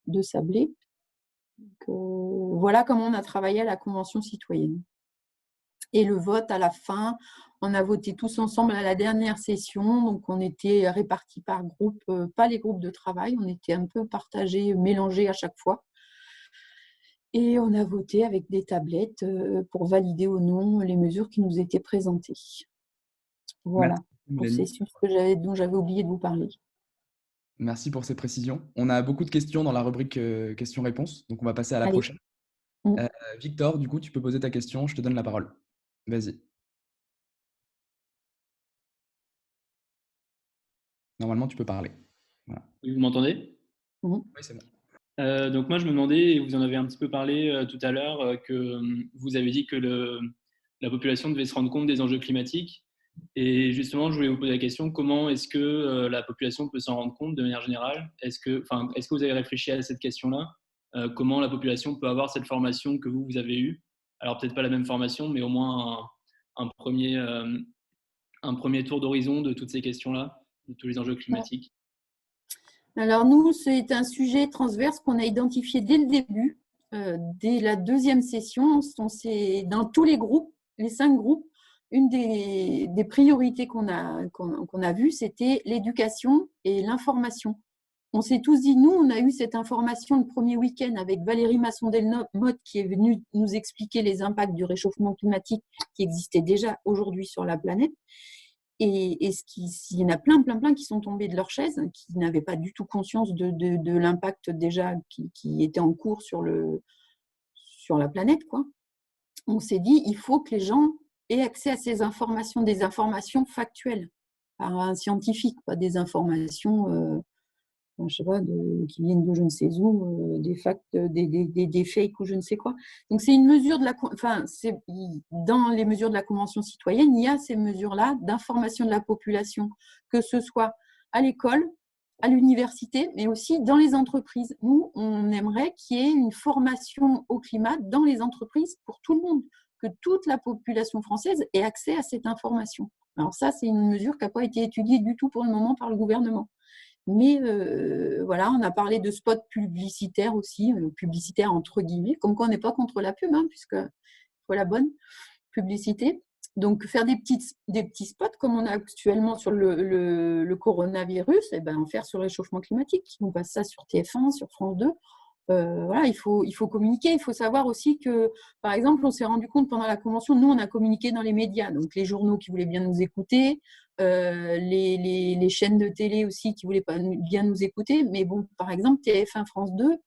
de Sablé. Voilà comment on a travaillé à la Convention citoyenne. Et le vote à la fin, on a voté tous ensemble à la dernière session, donc on était répartis par groupe, pas les groupes de travail, on était un peu partagés, mélangés à chaque fois. Et on a voté avec des tablettes pour valider ou non les mesures qui nous étaient présentées. Voilà, processus dont j'avais oublié de vous parler. Merci pour ces précisions. On a beaucoup de questions dans la rubrique questions-réponses, donc on va passer à la prochaine. Victor, du coup, tu peux poser ta question, je te donne la parole. Vas-y. Normalement, tu peux parler. Voilà. Vous m'entendez? Oui, c'est bon. Donc moi, je me demandais, et vous en avez un petit peu parlé tout à l'heure, que vous avez dit que la population devait se rendre compte des enjeux climatiques. Et justement, je voulais vous poser la question, comment est-ce que la population peut s'en rendre compte de manière générale? Est-ce que vous avez réfléchi à cette question-là? Comment la population peut avoir cette formation que vous avez eue? Alors peut-être pas la même formation, mais au moins un premier tour d'horizon de toutes ces questions-là, de tous les enjeux climatiques. Alors nous, c'est un sujet transverse qu'on a identifié dès le début, dès la deuxième session. Dans tous les groupes, les 5 groupes, une des priorités qu'on a vues, c'était l'éducation et l'information. On s'est tous dit, nous, on a eu cette information le premier week-end avec Valérie Masson-Delmotte qui est venue nous expliquer les impacts du réchauffement climatique qui existait déjà aujourd'hui sur la planète. Et il y en a plein qui sont tombés de leur chaise, qui n'avaient pas du tout conscience de l'impact déjà qui était en cours sur la planète, quoi. On s'est dit, il faut que les gens aient accès à ces informations, des informations factuelles, par un scientifique, pas des informations je sais pas, qui viennent de je ne sais où, des facts, des fakes ou je ne sais quoi. Donc c'est une mesure dans les mesures de la Convention citoyenne, il y a ces mesures-là d'information de la population, que ce soit à l'école, à l'université, mais aussi dans les entreprises. Nous, on aimerait qu'il y ait une formation au climat dans les entreprises pour tout le monde, que toute la population française ait accès à cette information. Alors ça, c'est une mesure qui n'a pas été étudiée du tout pour le moment par le gouvernement. Mais voilà, on a parlé de spots publicitaires aussi, publicitaires entre guillemets, comme quoi on n'est pas contre la pub, puisque faut la bonne publicité. Donc faire des petits spots comme on a actuellement sur le coronavirus, et ben, en faire sur le réchauffement climatique. On passe ça sur TF1, sur France 2. Voilà, il faut communiquer. Il faut savoir aussi que, par exemple, on s'est rendu compte pendant la convention, nous, on a communiqué dans les médias, donc les journaux qui voulaient bien nous écouter, les chaînes de télé aussi qui voulaient pas bien nous écouter. Mais bon, par exemple, TF1, France 2,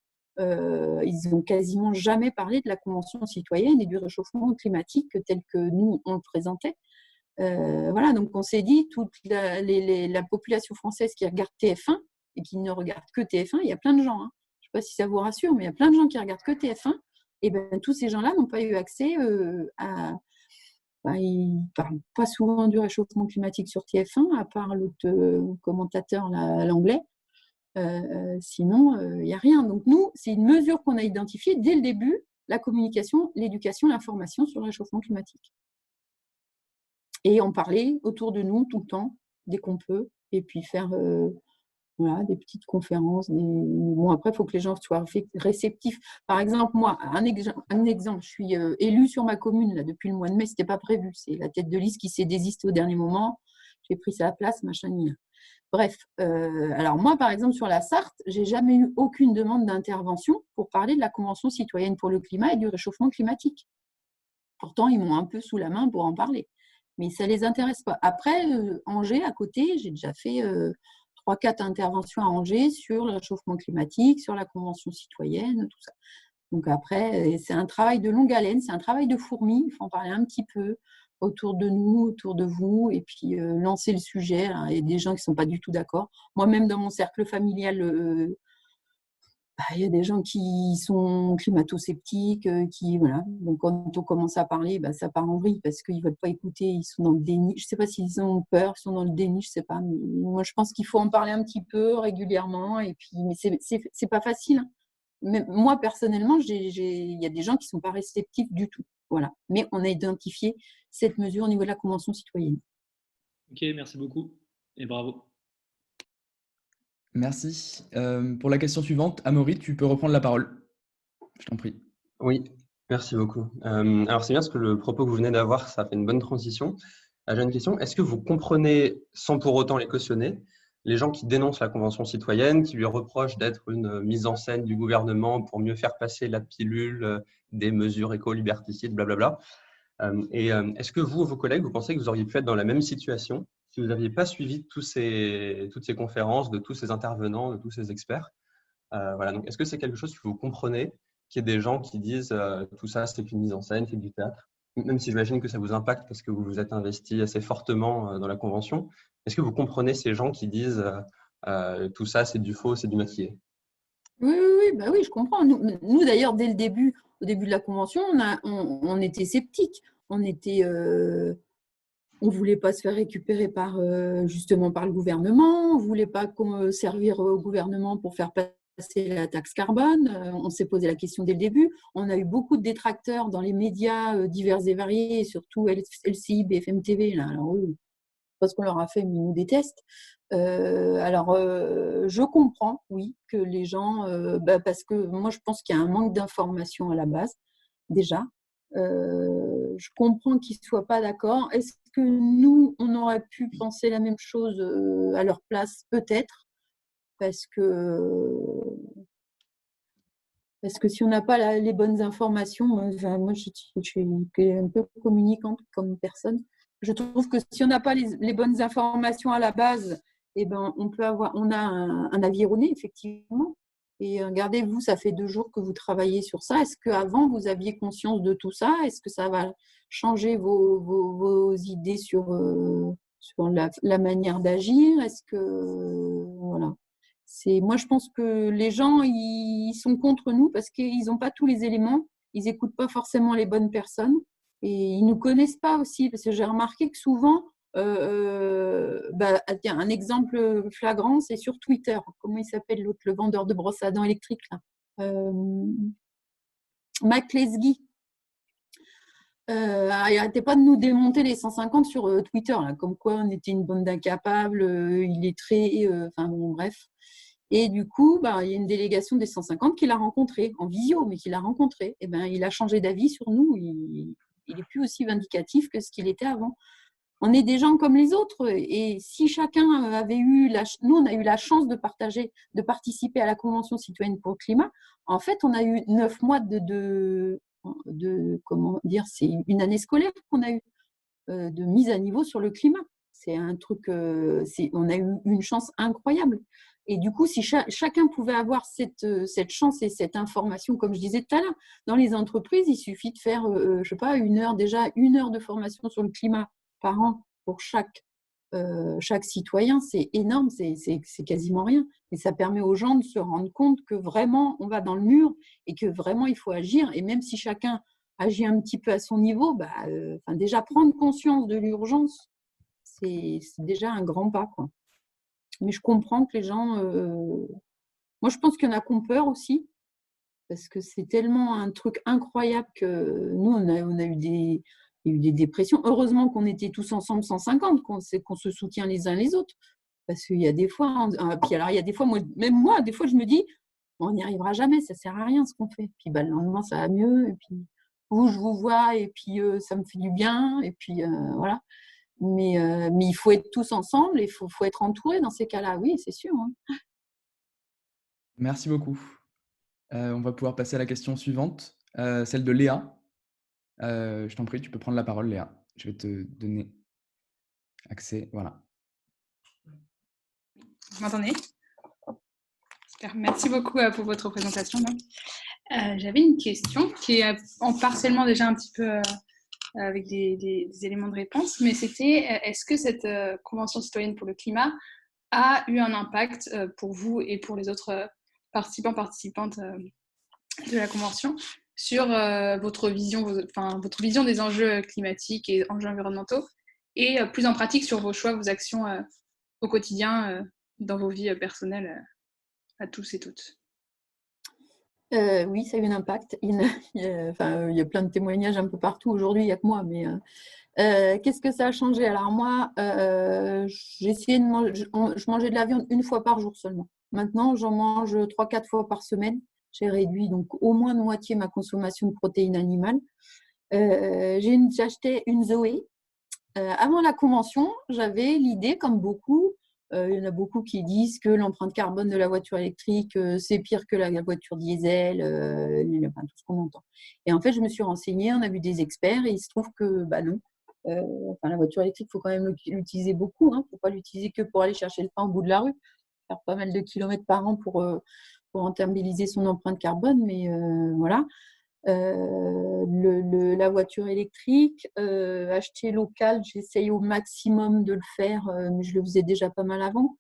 ils n'ont quasiment jamais parlé de la Convention citoyenne et du réchauffement climatique tel que nous, on le présentait. Voilà, donc on s'est dit, toute la population française qui regarde TF1 et qui ne regarde que TF1, il y a plein de gens, je ne sais pas si ça vous rassure, mais il y a plein de gens qui regardent que TF1, et ben tous ces gens-là n'ont pas eu accès ils ne parlent pas souvent du réchauffement climatique sur TF1, à part l'autre commentateur là, l'anglais. Sinon, il n'y a rien. Donc nous, c'est une mesure qu'on a identifiée dès le début, la communication, l'éducation, l'information sur le réchauffement climatique. Et en parler autour de nous tout le temps, dès qu'on peut, et puis faire voilà, des petites conférences. Bon, après, il faut que les gens soient réceptifs. Par exemple, moi, un exemple, je suis élue sur ma commune là, depuis le mois de mai, ce n'était pas prévu. C'est la tête de liste qui s'est désistée au dernier moment. J'ai pris sa place, machin. Bref, alors moi, par exemple, sur la Sarthe, j'ai jamais eu aucune demande d'intervention pour parler de la Convention citoyenne pour le climat et du réchauffement climatique. Pourtant, ils m'ont un peu sous la main pour en parler. Mais ça ne les intéresse pas. Après, Angers, à côté, j'ai déjà fait 3-4 interventions à Angers sur le réchauffement climatique, sur la Convention citoyenne, tout ça. Donc après, c'est un travail de longue haleine, c'est un travail de fourmi. Il faut en parler un petit peu autour de nous, autour de vous, et puis lancer le sujet. Il y a des gens qui ne sont pas du tout d'accord. Moi-même, dans mon cercle familial, il y a des gens qui sont climato-sceptiques, voilà. Donc, quand on commence à parler, ça part en vrille parce qu'ils ne veulent pas écouter, ils sont dans le déni. Je ne sais pas s'ils ont peur, ils sont dans le déni, je ne sais pas. Mais moi, je pense qu'il faut en parler un petit peu régulièrement. Et puis, mais c'est pas facile. Mais moi, personnellement, il y a des gens qui ne sont pas réceptifs du tout. Voilà. Mais on a identifié cette mesure au niveau de la Convention citoyenne. Ok, merci beaucoup et bravo. Merci. Pour la question suivante, Amaury, tu peux reprendre la parole. Je t'en prie. Oui, merci beaucoup. Alors, c'est bien parce que le propos que vous venez d'avoir, ça fait une bonne transition. J'ai une question. Est-ce que vous comprenez, sans pour autant les cautionner, les gens qui dénoncent la Convention citoyenne, qui lui reprochent d'être une mise en scène du gouvernement pour mieux faire passer la pilule des mesures éco-liberticides, blablabla. Est-ce que vous, vos collègues, vous pensez que vous auriez pu être dans la même situation si vous n'aviez pas suivi toutes ces conférences, de tous ces intervenants, de tous ces experts? Voilà. Donc, est-ce que c'est quelque chose que vous comprenez, qu'il y ait des gens qui disent tout ça, c'est une mise en scène, c'est du théâtre? Même si j'imagine que ça vous impacte parce que vous vous êtes investi assez fortement dans la Convention, est-ce que vous comprenez ces gens qui disent tout ça, c'est du faux, c'est du maquillé? Oui, oui, oui, bah oui, je comprends. Nous, d'ailleurs, dès le début, au début de la Convention, on était sceptiques. On voulait pas se faire récupérer justement par le gouvernement. On voulait pas servir au gouvernement pour faire passer la taxe carbone. On s'est posé la question dès le début. On a eu beaucoup de détracteurs dans les médias divers et variés, surtout LCI, BFM TV. Là. Alors, eux, parce qu'on leur a fait, mais ils nous détestent. Je comprends, oui, que les gens, parce que moi, je pense qu'il y a un manque d'information à la base, déjà. Je comprends qu'ils ne soient pas d'accord. Est-ce que nous, on aurait pu penser la même chose à leur place? Peut-être, parce que si on n'a pas les bonnes informations, moi je suis un peu communicante comme personne. Je trouve que si on n'a pas les bonnes informations à la base, eh ben, on a un avis erroné, effectivement. Et regardez, vous, ça fait 2 jours que vous travaillez sur ça. Est-ce qu'avant, vous aviez conscience de tout ça? Est-ce que ça va changer vos idées sur la manière d'agir? Est-ce que… voilà. Moi, je pense que les gens, ils sont contre nous parce qu'ils n'ont pas tous les éléments. Ils n'écoutent pas forcément les bonnes personnes. Et ils ne nous connaissent pas aussi. Parce que j'ai remarqué que souvent, tiens, un exemple flagrant, c'est sur Twitter. Comment il s'appelle l'autre, le vendeur de brosses à dents électriques là Mac Lesguy. Il n'arrêtait pas de nous démonter les 150 sur Twitter, là, comme quoi on était une bande d'incapables, illettrés, enfin bon, bref. Et du coup, il y a une délégation des 150 qui l'a rencontré, en visio, mais qui l'a rencontré. Et il a changé d'avis sur nous. Il n'est plus aussi vindicatif que ce qu'il était avant. On est des gens comme les autres. Et si chacun avait eu… Nous, on a eu la chance de participer à la Convention citoyenne pour le climat. En fait, on a eu 9 mois comment dire, c'est une année scolaire qu'on a eu de mise à niveau sur le climat. C'est un truc, on a eu une chance incroyable. Et du coup, si chacun pouvait avoir cette chance et cette information, comme je disais tout à l'heure, dans les entreprises, il suffit de faire, je sais pas, 1 heure de formation sur le climat par an pour chaque citoyen. C'est énorme, c'est quasiment rien. Et ça permet aux gens de se rendre compte que vraiment, on va dans le mur et que vraiment, il faut agir. Et même si chacun agit un petit peu à son niveau, déjà prendre conscience de l'urgence, c'est déjà un grand pas, quoi. Mais je comprends que les gens… moi, je pense qu'il y en a qui ont peur aussi, parce que c'est tellement un truc incroyable que nous, on a eu il y a eu des dépressions. Heureusement qu'on était tous ensemble 150, qu'on se soutient les uns les autres. Parce qu'il y a des fois… puis alors, il y a des fois, même moi, des fois, je me dis, on n'y arrivera jamais, ça ne sert à rien ce qu'on fait. Puis le lendemain, ça va mieux. Et puis, je vous vois, et puis ça me fait du bien. Et puis, voilà. Mais il faut être tous ensemble, et il faut être entouré dans ces cas-là, oui, c'est sûr. Hein. Merci beaucoup. On va pouvoir passer à la question suivante, celle de Léa. Je t'en prie, tu peux prendre la parole, Léa. Je vais te donner accès. Voilà. Vous m'entendez? Super. Merci beaucoup pour votre présentation. J'avais une question qui est partiellement déjà un petit peu avec des éléments de réponse, mais c'était est-ce que cette Convention citoyenne pour le climat a eu un impact pour vous et pour les autres participantes de la Convention sur votre vision des enjeux climatiques et enjeux environnementaux et plus en pratique sur vos choix, vos actions au quotidien dans vos vies personnelles à tous et toutes? Oui, ça a eu un impact. Il y a plein de témoignages un peu partout aujourd'hui, il n'y a que moi, mais qu'est-ce que ça a changé? Alors moi, j'ai essayé de manger, je mangeais de la viande 1 fois par jour seulement. Maintenant, j'en mange 3-4 fois par semaine. J'ai réduit donc au moins de moitié ma consommation de protéines animales. J'ai acheté une Zoé. Avant la convention, j'avais l'idée, comme beaucoup, il y en a beaucoup qui disent que l'empreinte carbone de la voiture électrique, c'est pire que la voiture diesel, enfin, tout ce qu'on entend. Et en fait, je me suis renseignée, on a vu des experts et il se trouve que non. Enfin, la voiture électrique, il faut quand même l'utiliser beaucoup. Il ne faut pas l'utiliser que pour aller chercher le pain au bout de la rue. Faire pas mal de kilomètres par an pour rentabiliser son empreinte carbone. Mais voilà. La voiture électrique, acheter local, j'essaye au maximum de le faire, mais je le faisais déjà pas mal avant.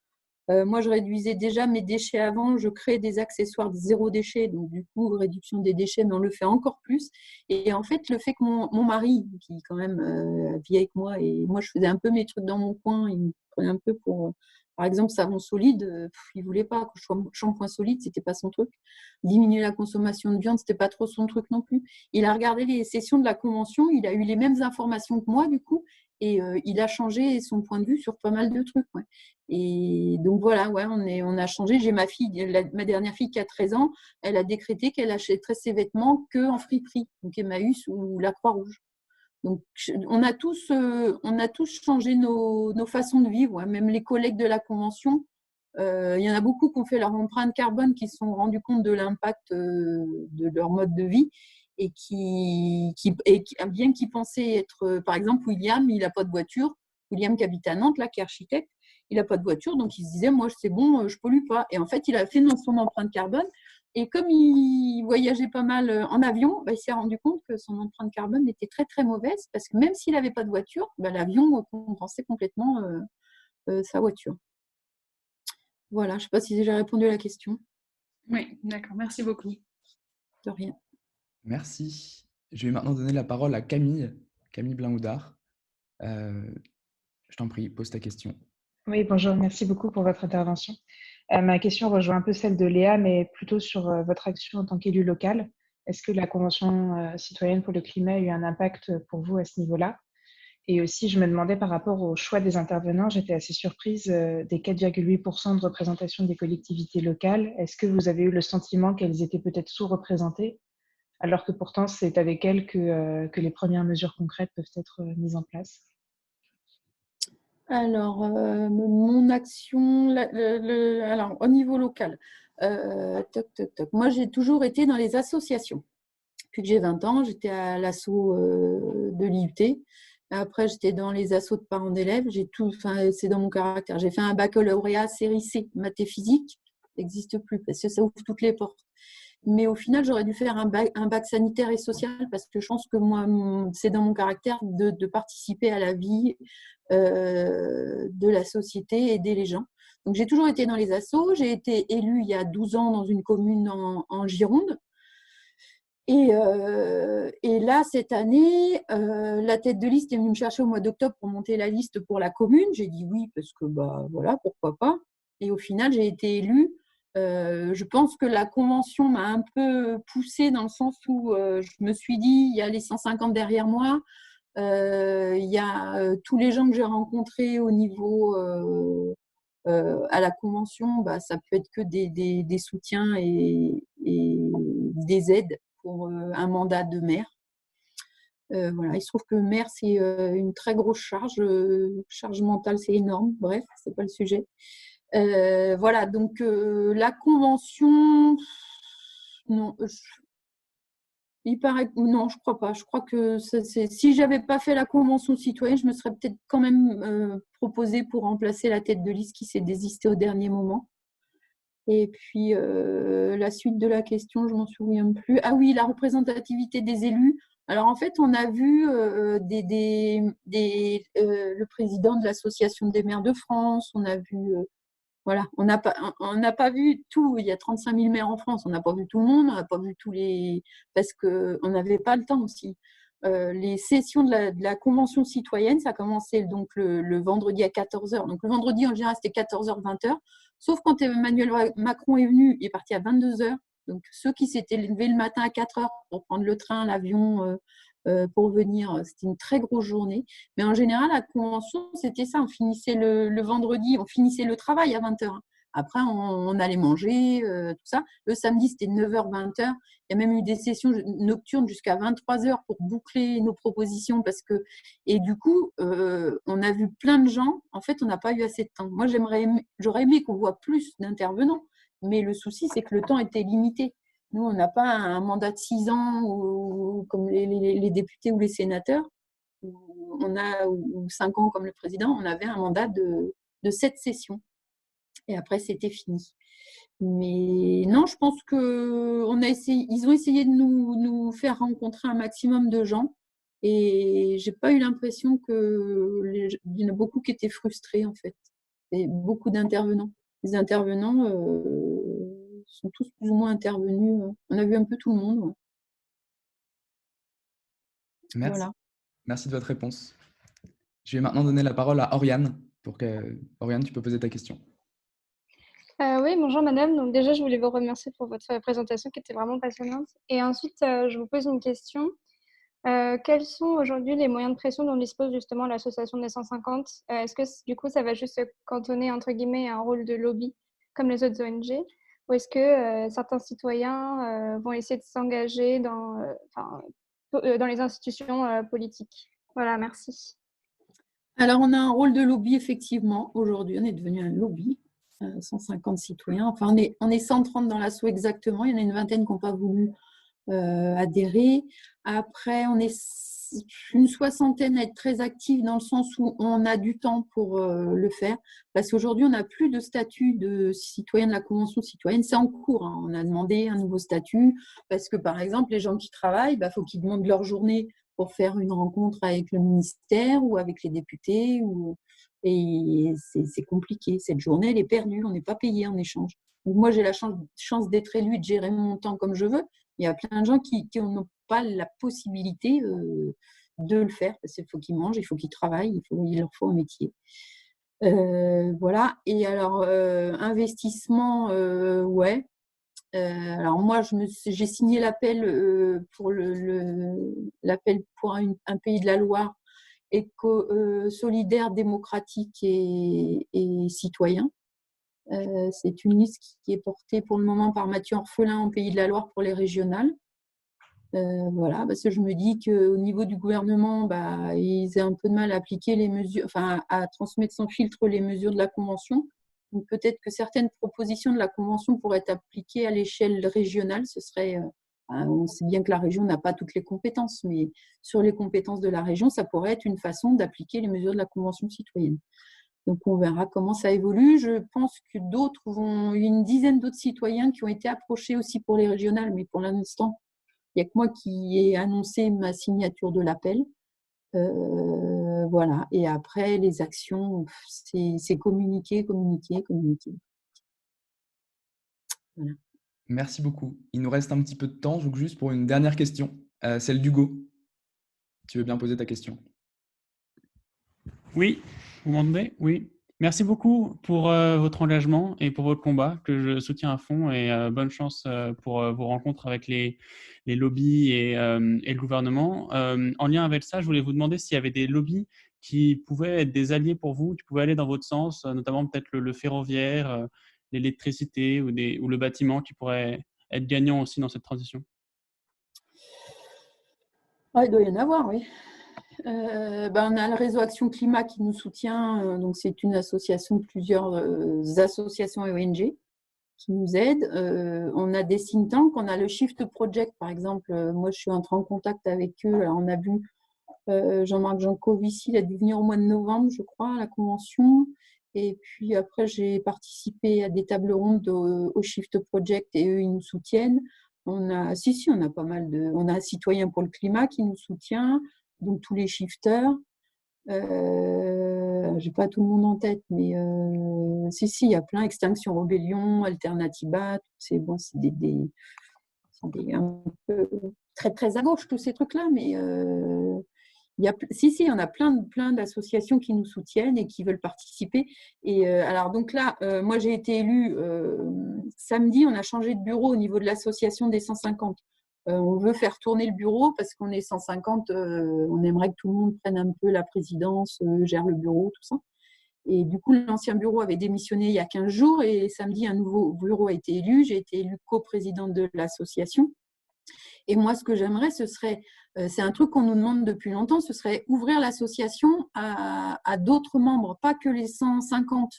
Moi, je réduisais déjà mes déchets avant, je crée des accessoires de zéro déchet, donc du coup, réduction des déchets, mais on le fait encore plus. Et en fait, le fait que mon mari, qui quand même vit avec moi, et moi, je faisais un peu mes trucs dans mon coin, il me prenait un peu pour… par exemple, savon solide, il ne voulait pas. Shampoing solide, ce n'était pas son truc. Diminuer la consommation de viande, ce n'était pas trop son truc non plus. Il a regardé les sessions de la convention, il a eu les mêmes informations que moi, du coup, et il a changé son point de vue sur pas mal de trucs. Ouais. Et donc voilà, ouais, on a changé. J'ai ma fille, ma dernière fille qui a 13 ans, elle a décrété qu'elle achèterait ses vêtements qu'en friperie, donc Emmaüs ou la Croix-Rouge. Donc, on a tous changé nos façons de vivre, ouais. Même les collègues de la Convention, il y en a beaucoup qui ont fait leur empreinte carbone, qui se sont rendus compte de l'impact de leur mode de vie et bien qu'ils pensaient être… Par exemple, William, il n'a pas de voiture. William qui habite à Nantes, là, qui est architecte, il n'a pas de voiture, donc il se disait, moi, c'est bon, je ne pollue pas. Et en fait, il a fait dans son empreinte carbone. Et comme il voyageait pas mal en avion, il s'est rendu compte que son empreinte carbone était très, très mauvaise parce que même s'il n'avait pas de voiture, l'avion compensait complètement sa voiture. Voilà, je ne sais pas si j'ai répondu à la question. Oui, d'accord. Merci beaucoup. De rien. Merci. Je vais maintenant donner la parole à Camille Blain-Houdard. Je t'en prie, pose ta question. Oui, bonjour, merci beaucoup pour votre intervention. Ma question rejoint un peu celle de Léa, mais plutôt sur votre action en tant qu'élu local. Est-ce que la Convention citoyenne pour le climat a eu un impact pour vous à ce niveau-là? Et aussi, je me demandais par rapport au choix des intervenants, j'étais assez surprise des 4,8% de représentation des collectivités locales. Est-ce que vous avez eu le sentiment qu'elles étaient peut-être sous-représentées, alors que pourtant c'est avec elles que les premières mesures concrètes peuvent être mises en place? Alors, mon action, alors, au niveau local, moi j'ai toujours été dans les associations. Depuis que j'ai 20 ans, j'étais à l'assaut de l'IUT. Après, j'étais dans les assos de parents d'élèves. C'est dans mon caractère. J'ai fait un baccalauréat série C, maths et physique. Ça n'existe plus parce que ça ouvre toutes les portes. Mais au final, j'aurais dû faire un bac sanitaire et social parce que je pense que moi, c'est dans mon caractère de participer à la vie de la société, aider les gens. Donc, j'ai toujours été dans les assos. J'ai été élue il y a 12 ans dans une commune en Gironde. Et là, cette année, la tête de liste est venue me chercher au mois d'octobre pour monter la liste pour la commune. J'ai dit oui parce que voilà, pourquoi pas. Et au final, j'ai été élue. Je pense que la convention m'a un peu poussée dans le sens où je me suis dit, il y a les 150 derrière moi, il y a tous les gens que j'ai rencontrés au niveau à la convention, ça peut être que des soutiens et des aides pour un mandat de maire. Voilà, il se trouve que maire, c'est une très grosse charge mentale, c'est énorme. Bref, c'est pas le sujet. Voilà, donc la convention, non, il paraît non, je crois pas. Je crois que si j'avais pas fait la convention citoyenne, je me serais peut-être quand même proposée pour remplacer la tête de liste qui s'est désistée au dernier moment. Et puis la suite de la question, je m'en souviens plus. Ah oui, la représentativité des élus. Alors en fait, on a vu le président de l'association des maires de France. On a vu voilà, on n'a pas vu tout. Il y a 35 000 maires en France. On n'a pas vu tout le monde. On n'a pas vu tous les… Parce qu'on n'avait pas le temps aussi. Les sessions de la Convention citoyenne, ça a commencé donc le vendredi à 14h. Donc le vendredi, en général, c'était 14h, 20h. Sauf quand Emmanuel Macron est venu, il est parti à 22h. Donc ceux qui s'étaient levés le matin à 4h pour prendre le train, l'avion, pour venir, c'était une très grosse journée. Mais en général, la convention, c'était ça. On finissait le vendredi, on finissait le travail à 20h. Après, on allait manger, tout ça. Le samedi, c'était 9h, 20h. Il y a même eu des sessions nocturnes jusqu'à 23h pour boucler nos propositions. Et du coup, on a vu plein de gens. En fait, on n'a pas eu assez de temps. Moi, j'aurais aimé qu'on voit plus d'intervenants. Mais le souci, c'est que le temps était limité. Nous, on n'a pas un mandat de 6 ans comme les députés ou les sénateurs. Ou 5 ans comme le président. On avait un mandat de 7 sessions. Et après, c'était fini. Mais non, je pense qu'ils ont essayé de nous faire rencontrer un maximum de gens. Et je n'ai pas eu l'impression qu'il y en a beaucoup qui étaient frustrés, en fait. Et beaucoup d'intervenants. Les intervenants sont tous plus ou moins intervenus. On a vu un peu tout le monde. Ouais. Merci. Voilà. Merci de votre réponse. Je vais maintenant donner la parole à Oriane. Oriane, tu peux poser ta question. Oui, bonjour madame. Donc déjà, je voulais vous remercier pour votre présentation qui était vraiment passionnante. Et ensuite, je vous pose une question. Quels sont aujourd'hui les moyens de pression dont dispose justement l'association des 150 ? Est-ce que du coup, ça va juste se cantonner entre guillemets à un rôle de lobby comme les autres ONG ? Ou est-ce que certains citoyens vont essayer de s'engager dans les institutions politiques ? Voilà, merci. Alors, on a un rôle de lobby, effectivement. Aujourd'hui, on est devenu un lobby. 150 citoyens. Enfin, on est 130 dans l'asso exactement. Il y en a une vingtaine qui n'ont pas voulu adhérer. Après, on est une soixantaine à être très actifs dans le sens où on a du temps pour le faire. Parce qu'aujourd'hui, on n'a plus de statut de citoyen de la Convention citoyenne. C'est en cours. Hein. On a demandé un nouveau statut parce que, par exemple, les gens qui travaillent, faut qu'ils demandent leur journée pour faire une rencontre avec le ministère ou avec les députés. Et c'est compliqué. Cette journée, elle est perdue. On n'est pas payé en échange. Donc moi, j'ai la chance d'être élue et de gérer mon temps comme je veux. Il y a plein de gens qui n'ont pas la possibilité de le faire. Parce qu'il faut qu'ils mangent, il faut qu'ils travaillent, il leur faut un métier. Voilà. Et alors, investissement, ouais. Alors moi, j'ai signé l'appel pour l'appel pour un pays de la Loire solidaire, démocratique et citoyen. C'est une liste qui est portée pour le moment par Mathieu Orphelin en Pays de la Loire pour les régionales. Voilà, parce que je me dis qu'au niveau du gouvernement, ils ont un peu de mal à appliquer les mesures, à transmettre sans filtre les mesures de la Convention. Donc peut-être que certaines propositions de la Convention pourraient être appliquées à l'échelle régionale. On sait bien que la région n'a pas toutes les compétences, mais sur les compétences de la région, ça pourrait être une façon d'appliquer les mesures de la Convention citoyenne. Donc, on verra comment ça évolue. Je pense que il y a une dizaine d'autres citoyens qui ont été approchés aussi pour les régionales, mais pour l'instant, il n'y a que moi qui ai annoncé ma signature de l'appel. Voilà. Et après, les actions, c'est communiquer. Voilà. Merci beaucoup. Il nous reste un petit peu de temps, donc juste pour une dernière question, celle d'Hugo. Tu veux bien poser ta question? Oui, vous m'entendez? Oui. Merci beaucoup pour votre engagement et pour votre combat que je soutiens à fond et bonne chance pour vos rencontres avec les lobbies et le gouvernement. En lien avec ça, je voulais vous demander s'il y avait des lobbies qui pouvaient être des alliés pour vous, qui pouvaient aller dans votre sens, notamment peut-être le ferroviaire, l'électricité ou le bâtiment qui pourraient être gagnants aussi dans cette transition. Ah, il doit y en avoir, oui. On a le réseau Action Climat qui nous soutient. Donc c'est une association de plusieurs associations et ONG qui nous aident. On a des think tanks. On a le Shift Project, par exemple. Moi, je suis entrée en contact avec eux. Alors, on a vu Jean-Marc Jancovici, il a dû venir au mois de novembre, je crois, à la convention. Et puis après, j'ai participé à des tables rondes au Shift Project et eux, ils nous soutiennent. On a pas mal on a un Citoyen pour le climat qui nous soutient, donc tous les shifters. J'ai pas tout le monde en tête, mais il y a plein. Extinction Rebellion, Alternatiba, c'est un peu très très à gauche tous ces trucs-là, mais il y en a plein d'associations qui nous soutiennent et qui veulent participer. Et alors donc là, moi j'ai été élue samedi, on a changé de bureau au niveau de l'association des 150. On veut faire tourner le bureau parce qu'on est 150, on aimerait que tout le monde prenne un peu la présidence, gère le bureau, tout ça. Et du coup, l'ancien bureau avait démissionné il y a 15 jours et samedi, un nouveau bureau a été élu. J'ai été élue coprésidente de l'association. Et moi, ce que j'aimerais, ce serait, c'est un truc qu'on nous demande depuis longtemps, ce serait ouvrir l'association à d'autres membres, pas que les 150.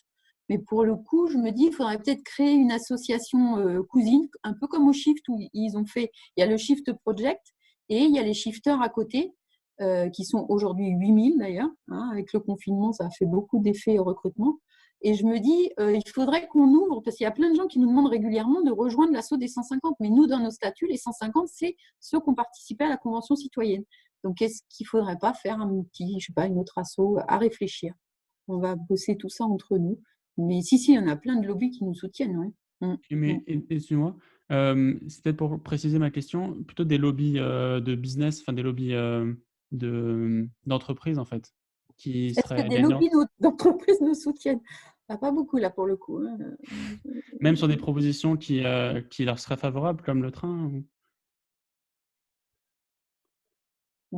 Mais pour le coup, je me dis, il faudrait peut-être créer une association cousine, un peu comme au Shift, où ils ont fait, il y a le Shift Project et il y a les shifters à côté, qui sont aujourd'hui 8000 d'ailleurs. Hein, avec le confinement, ça a fait beaucoup d'effets au recrutement. Et je me dis, il faudrait qu'on ouvre, parce qu'il y a plein de gens qui nous demandent régulièrement de rejoindre l'assaut des 150. Mais nous, dans nos statuts, les 150, c'est ceux qui ont participé à la Convention citoyenne. Donc, est-ce qu'il ne faudrait pas faire un petit, je sais pas, une autre assaut à réfléchir? On va bosser tout ça entre nous. Mais si, il y en a plein de lobbies qui nous soutiennent. Ouais. Mais excuse-moi, c'est peut-être pour préciser ma question, plutôt des lobbies de business, enfin des lobbies d'entreprise en fait, qui Est-ce seraient que des gagnants. lobbies d'entreprises nous soutiennent? Pas beaucoup là pour le coup. Hein. Même sur des propositions qui leur seraient favorables, comme le train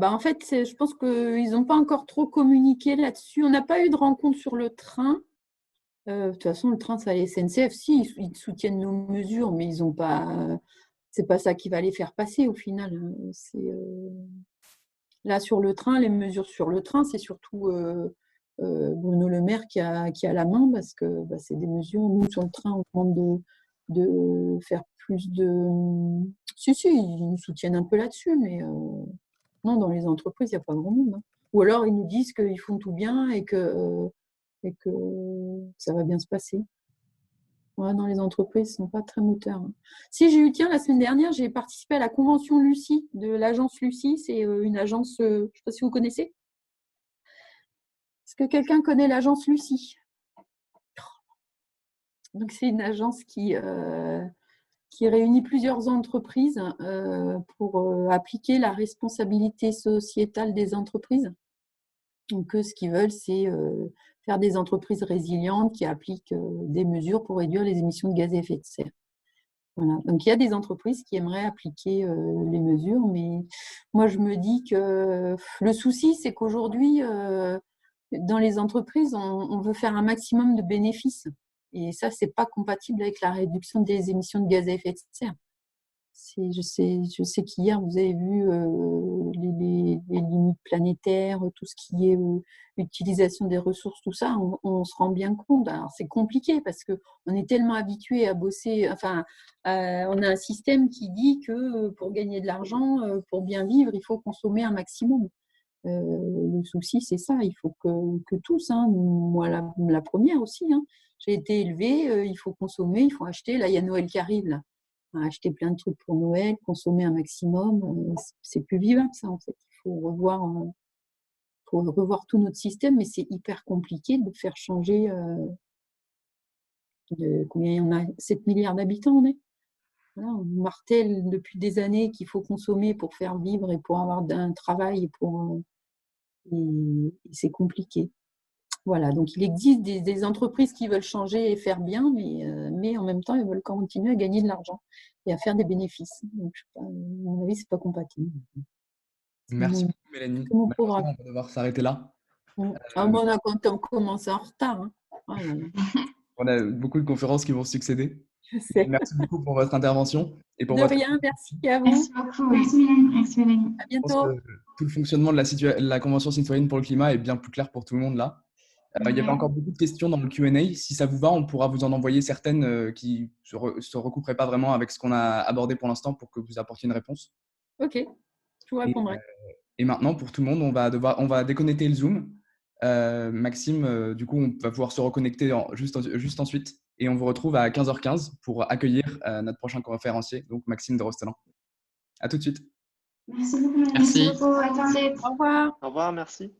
En fait, je pense qu'ils n'ont pas encore trop communiqué là-dessus. On n'a pas eu de rencontre sur le train. De toute façon, le train, c'est la SNCF. Si, ils soutiennent nos mesures, mais ils ont pas. C'est pas ça qui va les faire passer au final. Là, sur le train, les mesures sur le train, c'est surtout Bruno Le Maire qui a la main parce que c'est des mesures. Nous, sur le train, on demande de faire plus de. Si, ils nous soutiennent un peu là-dessus, mais non, dans les entreprises, il n'y a pas grand monde. Hein. Ou alors, ils nous disent qu'ils font tout bien et que ça va bien se passer. Ouais, dans les entreprises, ils ne sont pas très moteurs. Hein. Si, j'ai eu, la semaine dernière, j'ai participé à la convention Lucie de l'agence Lucie. C'est une agence, je ne sais pas si vous connaissez. Est-ce que quelqu'un connaît l'agence Lucie? Donc, c'est une agence qui réunit plusieurs entreprises pour appliquer la responsabilité sociétale des entreprises. Donc, ce qu'ils veulent, c'est faire des entreprises résilientes qui appliquent des mesures pour réduire les émissions de gaz à effet de serre. Voilà. Donc, il y a des entreprises qui aimeraient appliquer les mesures, mais moi, je me dis que le souci, c'est qu'aujourd'hui, dans les entreprises, on veut faire un maximum de bénéfices. Et ça, ce n'est pas compatible avec la réduction des émissions de gaz à effet de serre. Je sais qu'hier, vous avez vu les limites planétaires, tout ce qui est utilisation des ressources, tout ça, on se rend bien compte. Alors, c'est compliqué parce qu'on est tellement habitué à bosser. Enfin, on a un système qui dit que pour gagner de l'argent, pour bien vivre, il faut consommer un maximum. Le souci, c'est ça. Il faut que tous, hein, moi la première aussi, hein, j'ai été élevée, il faut consommer, il faut acheter. Là, il y a Noël qui arrive, là. Acheter plein de trucs pour Noël, consommer un maximum, c'est plus vivable ça en fait. Il faut revoir tout notre système, mais c'est hyper compliqué de faire changer. Combien il y en a? 7 milliards d'habitants, on est. Voilà, on martèle depuis des années qu'il faut consommer pour faire vivre et pour avoir un travail, et c'est compliqué. Voilà, donc il existe des entreprises qui veulent changer et faire bien, mais en même temps, ils veulent continuer à gagner de l'argent et à faire des bénéfices. Donc, à mon avis, ce n'est pas compatible. Merci beaucoup, Mélanie. On va devoir s'arrêter là. On a quand on commence en retard. Hein. Oh là là. On a beaucoup de conférences qui vont succéder. Je sais. Merci beaucoup pour votre intervention. Et pour rien, merci à vous. Merci beaucoup. Merci Mélanie. Merci Mélanie. À bientôt. Tout le fonctionnement de la Convention citoyenne pour le climat est bien plus clair pour tout le monde là. Il y avait encore beaucoup de questions dans le Q&A. Si ça vous va, on pourra vous en envoyer certaines qui ne se recouperaient pas vraiment avec ce qu'on a abordé pour l'instant pour que vous apportiez une réponse. Ok, je vous répondrai. Et maintenant, pour tout le monde, on va déconnecter le Zoom. Maxime, du coup, on va pouvoir se reconnecter juste ensuite. Et on vous retrouve à 15h15 pour accueillir notre prochain conférencier, donc Maxime de Rostelan. À tout de suite. Merci beaucoup. Merci. Merci beaucoup. À tout de suite. Au revoir. Au revoir, merci.